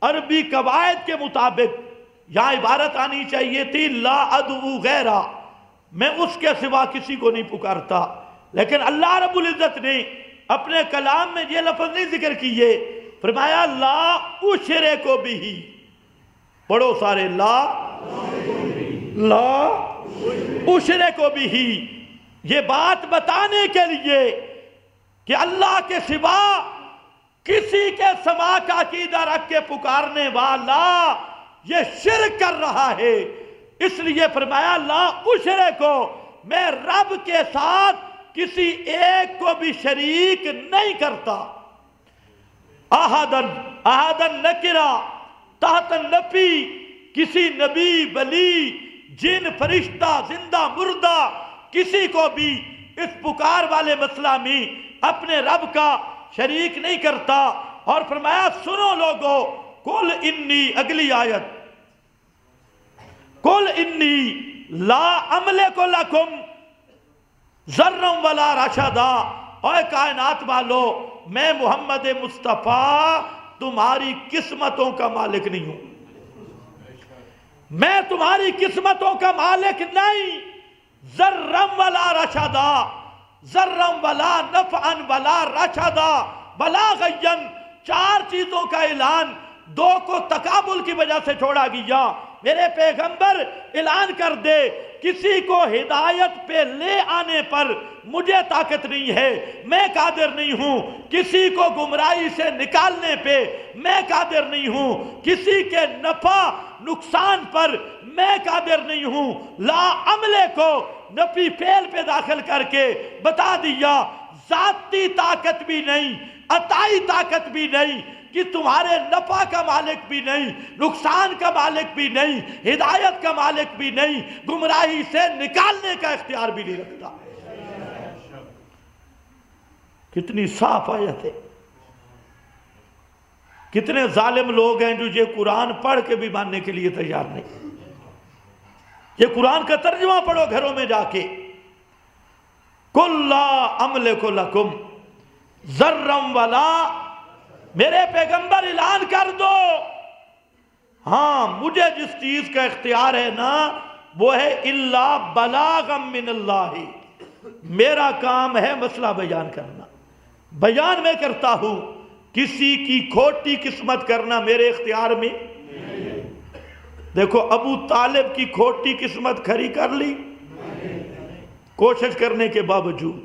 عربی قواعد کے مطابق یہاں عبارت آنی چاہیے تھی لا ادعو غیرہ، میں اس کے سوا کسی کو نہیں پکارتا۔ لیکن اللہ رب العزت نے اپنے کلام میں یہ لفظ نہیں ذکر کیے، فرمایا لا اشرکو بہ۔ پڑھو سارے، لا لا اشرک بہ، یہ بات بتانے کے لیے کہ اللہ کے سوا کسی کے سما کا عقیدہ رکھ کے پکارنے والا یہ شرک کر رہا ہے، اس لیے فرمایا لا اشرک کو، میں رب کے ساتھ کسی ایک کو بھی شریک نہیں کرتا۔ احدن نکرہ تحت النفی، کسی نبی ولی جن فرشتہ زندہ مردہ کسی کو بھی اس پکار والے مسئلہ میں اپنے رب کا شریک نہیں کرتا۔ اور فرمایا سنو لوگو، قل انی، اگلی آیت، قل انی لا املک لکم ذرا ولا رشدا، اے کائنات والو میں محمد مصطفیٰ تمہاری قسمتوں کا مالک نہیں ہوں، میں تمہاری قسمتوں کا مالک نہیں، ذرا ولا رشدا، ذرا ولا نفعا ولا رشدا ولا غیا، چار چیزوں کا اعلان دو کو تقابل کی وجہ سے چھوڑا گیا۔ میرے پیغمبر اعلان کر دے کسی کو ہدایت پہ لے آنے پر مجھے طاقت نہیں ہے، میں قادر نہیں ہوں، کسی کو گمراہی سے نکالنے پہ میں قادر نہیں ہوں، کسی کے نفع نقصان پر میں قادر نہیں ہوں۔ لا عملے کو نفی فعل پہ داخل کر کے بتا دیا، ذاتی طاقت بھی نہیں، عطائی طاقت بھی نہیں، کہ تمہارے نفع کا مالک بھی نہیں، نقصان کا مالک بھی نہیں، ہدایت کا مالک بھی نہیں، گمراہی سے نکالنے کا اختیار بھی نہیں رکھتا۔ کتنی صاف آیت ہے۔ کتنے ظالم لوگ ہیں جو یہ قرآن پڑھ کے بھی ماننے کے لیے تیار نہیں۔ یہ قرآن کا ترجمہ پڑھو گھروں میں جا کے، قل لا املک لکم ذرا ولا، میرے پیغمبر اعلان کر دو، ہاں مجھے جس چیز کا اختیار ہے نا وہ ہے الا بلاغا من اللہ، میرا کام ہے مسئلہ بیان کرنا، بیان میں کرتا ہوں، کسی کی کھوٹی قسمت کرنا میرے اختیار میں۔ دیکھو ابو طالب کی کھوٹی قسمت کھری کر لی کوشش کرنے کے باوجود،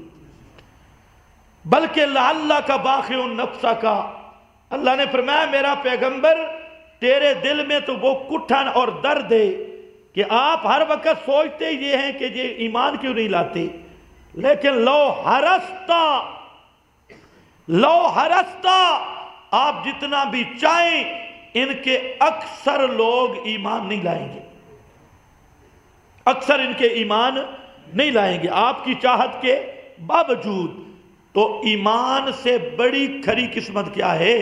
بلکہ لعلک باخع نفسک، اللہ نے فرمایا میرا پیغمبر تیرے دل میں تو وہ کٹھن اور درد ہے کہ آپ ہر وقت سوچتے یہ ہیں کہ یہ ایمان کیوں نہیں لاتے، لیکن لو ہرستا آپ جتنا بھی چاہیں ان کے اکثر لوگ ایمان نہیں لائیں گے، اکثر ان کے ایمان نہیں لائیں گے آپ کی چاہت کے باوجود۔ تو ایمان سے بڑی کھری قسمت کیا ہے؟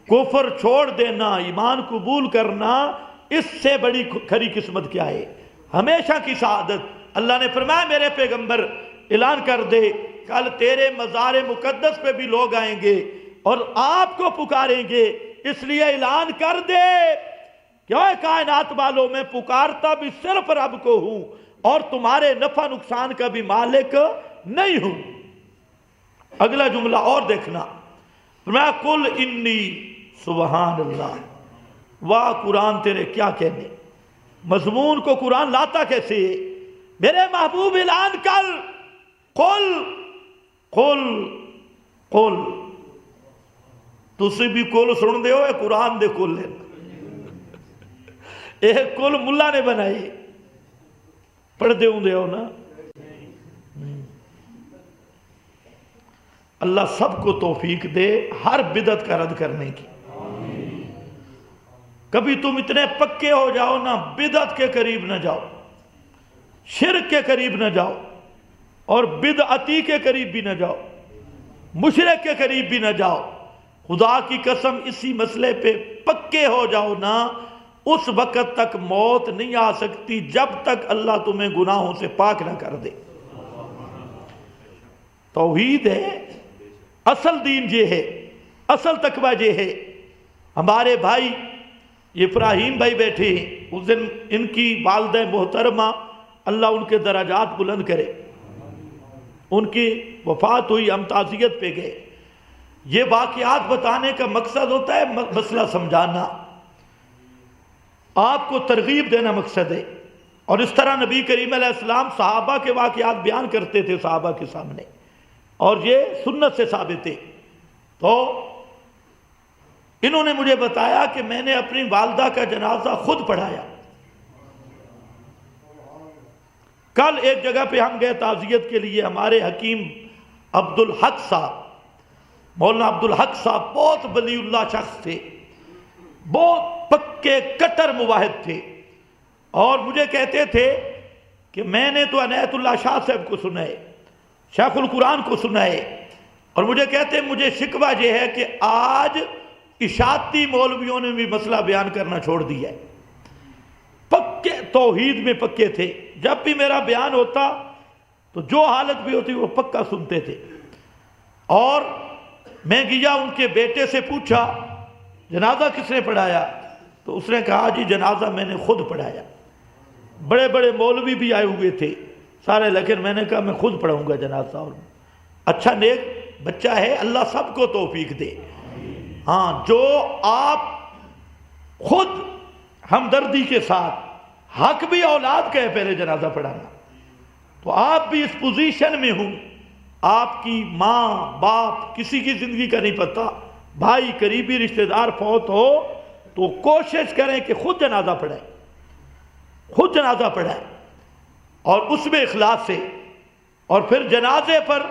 کفر چھوڑ دینا، ایمان قبول کرنا، اس سے بڑی کھری قسمت کیا ہے؟ ہمیشہ کی سعادت۔ اللہ نے فرمایا میرے پیغمبر اعلان کر دے، کل تیرے مزار مقدس پہ بھی لوگ آئیں گے اور آپ کو پکاریں گے، اس لیے اعلان کر دے کہ اے کائنات والوں میں پکارتا بھی صرف رب کو ہوں اور تمہارے نفع نقصان کا بھی مالک نہیں ہوں۔ اگلا جملہ اور دیکھنا، میں قل انی، سبحان اللہ، واہ قرآن تیرے کیا کہنے، مضمون کو قرآن لاتا کیسے ہے؟ میرے محبوب اعلان کر، قل قل قل، تسی بھی قل سن دے ہو، اے قرآن دے قل لینا، اے قل ملا نے بنائی، پڑھ دے ہوں دے ہو نا۔ اللہ سب کو توفیق دے ہر بدعت کا رد کرنے کی۔ کبھی تم اتنے پکے ہو جاؤ نا، بدعت کے قریب نہ جاؤ، شرک کے قریب نہ جاؤ، اور بدعتی کے قریب بھی نہ جاؤ، مشرک کے قریب بھی نہ جاؤ۔ خدا کی قسم اسی مسئلے پہ پکے ہو جاؤ نا، اس وقت تک موت نہیں آ سکتی جب تک اللہ تمہیں گناہوں سے پاک نہ کر دے۔ توحید ہے، اصل دین یہ ہے، اصل تقویٰ یہ ہے۔ ہمارے بھائی ابراہیم بھائی بیٹھے ہیں، اس دن ان کی والدہ محترمہ اللہ ان کے درجات بلند کرے، ان کی وفات ہوئی، ہم تعزیت پہ گئے۔ یہ واقعات بتانے کا مقصد ہوتا ہے مسئلہ سمجھانا، آپ کو ترغیب دینا مقصد ہے۔ اور اس طرح نبی کریم علیہ السلام صحابہ کے واقعات بیان کرتے تھے صحابہ کے سامنے، اور یہ سنت سے ثابت ہے۔ تو انہوں نے مجھے بتایا کہ میں نے اپنی والدہ کا جنازہ خود پڑھایا۔ کل ایک جگہ پہ ہم گئے تعزیت کے لیے، ہمارے حکیم عبدالحق صاحب، مولانا عبدالحق صاحب بہت ولی اللہ شخص تھے، بہت پکے کٹر موحد تھے، اور مجھے کہتے تھے کہ میں نے تو عنایت اللہ شاہ صاحب کو سنا ہے، شیخ القرآن کو سنا ہے، اور مجھے کہتے مجھے شکوہ یہ ہے کہ آج اشاعتی مولویوں نے بھی مسئلہ بیان کرنا چھوڑ دیا ہے۔ پکے توحید میں پکے تھے، جب بھی میرا بیان ہوتا تو جو حالت بھی ہوتی وہ پکا سنتے تھے۔ اور میں گیا ان کے بیٹے سے پوچھا جنازہ کس نے پڑھایا، تو اس نے کہا جی جنازہ میں نے خود پڑھایا۔ بڑے بڑے مولوی بھی آئے ہوئے تھے سارے، لیکن میں نے کہا میں خود پڑھاؤں گا جنازہ۔ اور اچھا نیک بچہ ہے، اللہ سب کو توفیق دے۔ ہاں، جو آپ خود ہمدردی کے ساتھ، حق بھی اولاد کا ہے پہلے جنازہ پڑھانا، تو آپ بھی اس پوزیشن میں ہوں، آپ کی ماں باپ کسی کی زندگی کا نہیں پتہ، بھائی قریبی رشتہ دار فوت ہو تو کوشش کریں کہ خود جنازہ پڑھائیں، خود جنازہ پڑھائیں، اور اس میں اخلاص سے۔ اور پھر جنازے پر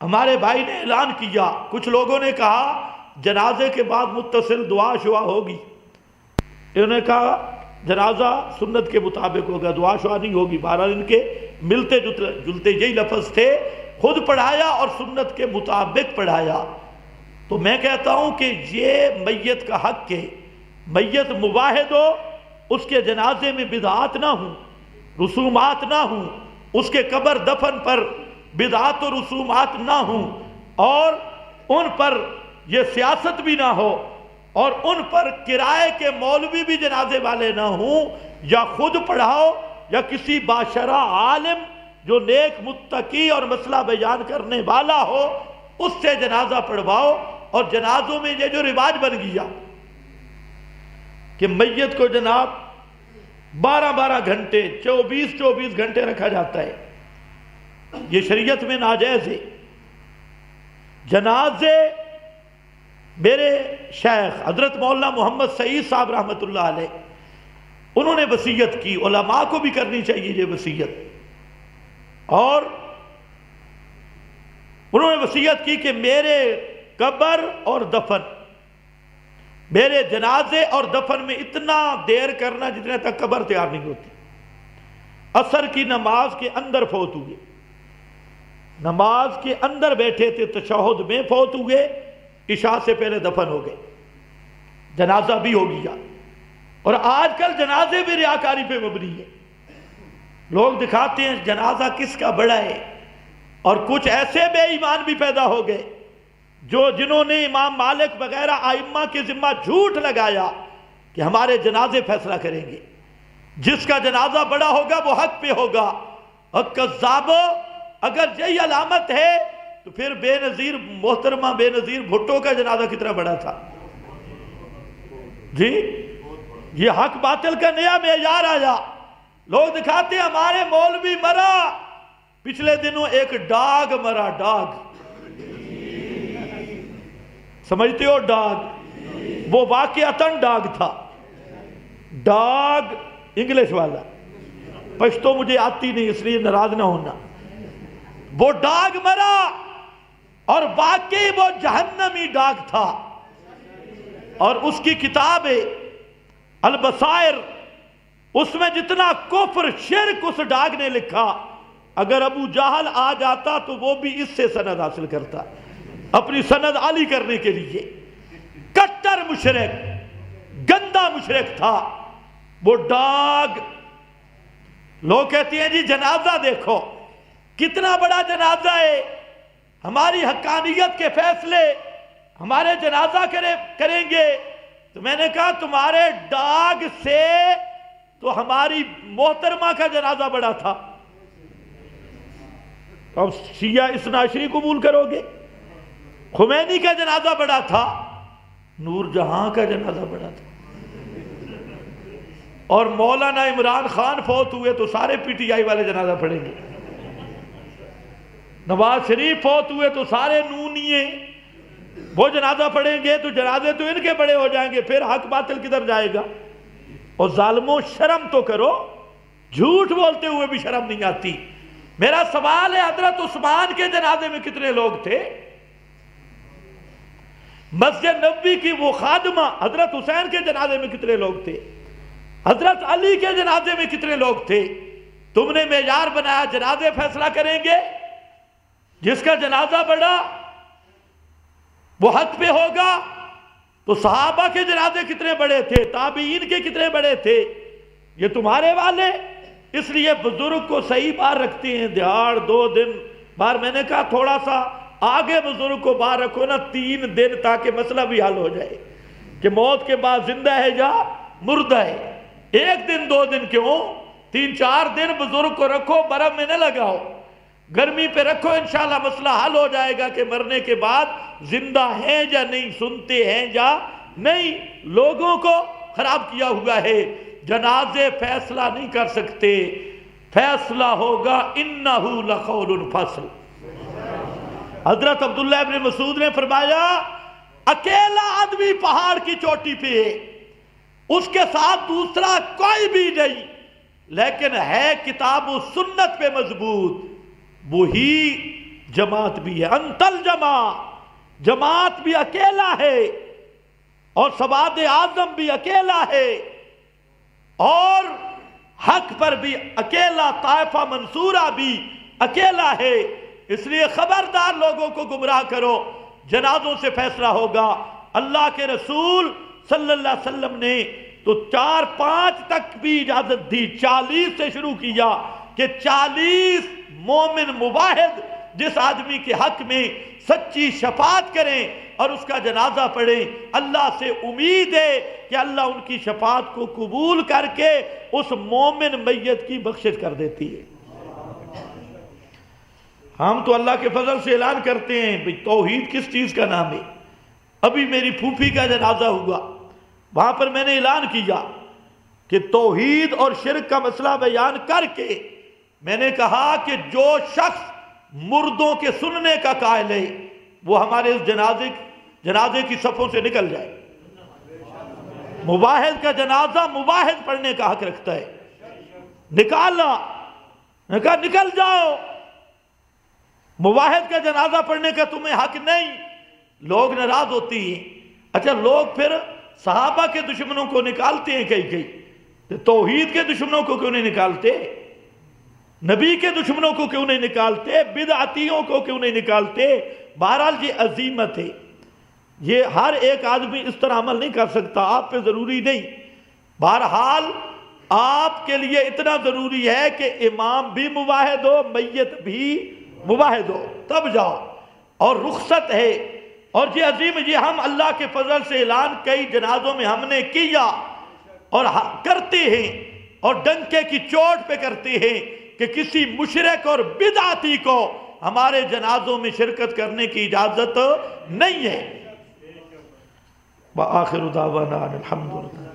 ہمارے بھائی نے اعلان کیا، کچھ لوگوں نے کہا جنازے کے بعد متصل دعا شعا ہوگی، انہوں نے کہا جنازہ سنت کے مطابق ہوگا، دعا شعا نہیں ہوگی۔ بہرحال ان کے ملتے جلتے یہی لفظ تھے، خود پڑھایا اور سنت کے مطابق پڑھایا۔ تو میں کہتا ہوں کہ یہ میت کا حق ہے، میت مواحد ہو، اس کے جنازے میں بدعات نہ ہوں، رسومات نہ ہوں، اس کے قبر دفن پر بدعات و رسومات نہ ہوں، اور ان پر یہ سیاست بھی نہ ہو، اور ان پر کرائے کے مولوی بھی جنازے والے نہ ہوں، یا خود پڑھاؤ یا کسی باشرہ عالم جو نیک متقی اور مسئلہ بیان کرنے والا ہو اس سے جنازہ پڑھواؤ۔ اور جنازوں میں یہ جو رواج بن گیا کہ میت کو جناب 12 گھنٹے 24 گھنٹے رکھا جاتا ہے، یہ شریعت میں ناجائز ہے۔ جنازے میرے شیخ حضرت مولانا محمد سعید صاحب رحمۃ اللہ علیہ، انہوں نے وصیت کی، علماء کو بھی کرنی چاہیے یہ وصیت، اور انہوں نے وصیت کی کہ میرے قبر اور دفن، میرے جنازے اور دفن میں اتنا دیر کرنا جتنے تک قبر تیار نہیں ہوتی۔ عصر کی نماز کے اندر فوت ہوئے، نماز کے اندر بیٹھے تھے، تشہد میں فوت ہوئے، عشاء سے پہلے دفن ہو گئے، جنازہ بھی ہو گیا۔ اور آج کل جنازے بھی ریاکاری پہ مبنی ہے، لوگ دکھاتے ہیں جنازہ کس کا بڑا ہے، اور کچھ ایسے بے ایمان بھی پیدا ہو گئے جنہوں نے امام مالک وغیرہ ائمہ کے ذمہ جھوٹ لگایا کہ ہمارے جنازے فیصلہ کریں گے، جس کا جنازہ بڑا ہوگا وہ حق پہ ہوگا۔ اور کذابو، اگر یہی علامت ہے تو پھر بے نظیر محترمہ بے نظیر بھٹو کا جنازہ کتنا بڑا تھا جی؟ یہ حق باطل کا نیا معیار آیا، لوگ دکھاتے ہیں ہمارے مولوی مرا، پچھلے دنوں ایک ڈاگ مرا، ڈاگ سمجھتے ہو ڈاگ، وہ واقعتاً ڈاگ تھا، ڈاگ انگلش والا، پشتو مجھے آتی نہیں اس لیے ناراض نہ ہونا، وہ ڈاگ مرا، اور واقعی وہ جہنمی ڈاگ تھا، اور اس کی کتاب ہے البصائر، اس میں جتنا کفر شرک اس ڈاگ نے لکھا، اگر ابو جہل آ جاتا تو وہ بھی اس سے سند حاصل کرتا، اپنی سند عالی کرنے کے لیے۔ کٹر مشرک، گندا مشرک تھا وہ ڈاگ۔ لوگ کہتے ہیں جی جنازہ دیکھو کتنا بڑا جنازہ ہے، ہماری حقانیت کے فیصلے ہمارے جنازہ کریں گے، تو میں نے کہا تمہارے ڈاگ سے تو ہماری محترمہ کا جنازہ بڑا تھا، اب شیعہ اثنا عشری قبول کرو گے؟ خمینی کا جنازہ بڑا تھا، نور جہاں کا جنازہ بڑا تھا۔ اور مولانا عمران خان فوت ہوئے تو سارے پی ٹی آئی والے جنازہ پڑھیں گے، نواز شریف فوت ہوئے تو سارے نونیے وہ جنازہ پڑھیں گے، تو جنازے تو ان کے بڑے ہو جائیں گے، پھر حق باطل کدھر جائے گا؟ اور ظالموں شرم تو کرو، جھوٹ بولتے ہوئے بھی شرم نہیں آتی۔ میرا سوال ہے، حضرت عثمان کے جنازے میں کتنے لوگ تھے؟ مسجد نبوی کی وہ خادمہ حضرت حسین کے جنازے میں کتنے لوگ تھے؟ حضرت علی کے جنازے میں کتنے لوگ تھے؟ تم نے معیار بنایا جنازے فیصلہ کریں گے، جس کا جنازہ بڑا وہ حق پہ ہوگا۔ تو صحابہ کے جنازے کتنے بڑے تھے، تابعین کے کتنے بڑے تھے، یہ تمہارے والے۔ اس لیے بزرگ کو صحیح بار رکھتے ہیں، دیہاڑ 2 دن بار، میں نے کہا تھوڑا سا آگے بزرگ کو بار رکھو نا 3 دن، تاکہ مسئلہ بھی حل ہو جائے کہ موت کے بعد زندہ ہے یا مردہ ہے۔ 1 دن 2 دن کیوں، 3-4 دن بزرگ کو رکھو، برف میں نہ لگاؤ، گرمی پہ رکھو، انشاءاللہ مسئلہ حل ہو جائے گا کہ مرنے کے بعد زندہ ہیں یا نہیں، سنتے ہیں یا نہیں۔ لوگوں کو خراب کیا ہوا ہے، جنازے فیصلہ نہیں کر سکتے، فیصلہ ہوگا انہو لقول فصل۔ حضرت عبداللہ ابن مسعود نے فرمایا اکیلا آدمی پہاڑ کی چوٹی پہ ہے، اس کے ساتھ دوسرا کوئی بھی نہیں، لیکن ہے کتاب و سنت پہ مضبوط، وہی جماعت بھی ہے۔ انتل جماعت بھی اکیلا ہے، اور سواد اعظم بھی اکیلا ہے، اور حق پر بھی اکیلا، طائفہ منصورہ بھی اکیلا ہے۔ اس لیے خبردار لوگوں کو گمراہ کرو، جنازوں سے فیصلہ ہوگا۔ اللہ کے رسول صلی اللہ علیہ وسلم نے تو 4-5 تک بھی اجازت دی، 40 سے شروع کیا کہ 40 مومن مواحد جس آدمی کے حق میں سچی شفاعت کریں اور اس کا جنازہ پڑھیں، اللہ سے امید ہے کہ اللہ ان کی شفاعت کو قبول کر کے اس مومن میت کی بخشش کر دیتی ہے۔ ہم تو اللہ کے فضل سے اعلان کرتے ہیں بھئی توحید کس چیز کا نام ہے۔ ابھی میری پھوپھی کا جنازہ ہوا، وہاں پر میں نے اعلان کیا کہ توحید اور شرک کا مسئلہ بیان کر کے میں نے کہا کہ جو شخص مردوں کے سننے کا قائل ہے وہ ہمارے اس جنازے کی صفوں سے نکل جائے۔ مواحد کا جنازہ مواحد پڑھنے کا حق رکھتا ہے، نکالا، میں کہا نکل جاؤ، مواحد کا جنازہ پڑھنے کا تمہیں حق نہیں۔ لوگ ناراض ہوتی ہیں۔ اچھا، لوگ پھر صحابہ کے دشمنوں کو نکالتے ہیں کئی تو توحید کے دشمنوں کو کیوں نہیں نکالتے؟ نبی کے دشمنوں کو کیوں نہیں نکالتے؟ بدعتیوں کو کیوں نہیں نکالتے؟ بہرحال یہ عزیمت ہے، یہ ہر ایک آدمی اس طرح عمل نہیں کر سکتا، آپ پہ ضروری نہیں۔ بہرحال آپ کے لیے اتنا ضروری ہے کہ امام بھی مواحد ہو، میت بھی مواحد ہو، تب جاؤ، اور رخصت ہے۔ اور یہ عظیم، یہ ہم اللہ کے فضل سے اعلان کئی جنازوں میں ہم نے کیا اور کرتے ہیں، اور ڈنکے کی چوٹ پہ کرتے ہیں کہ کسی مشرک اور بدعتی کو ہمارے جنازوں میں شرکت کرنے کی اجازت نہیں ہے۔ وآخر دعوانا الحمدللہ۔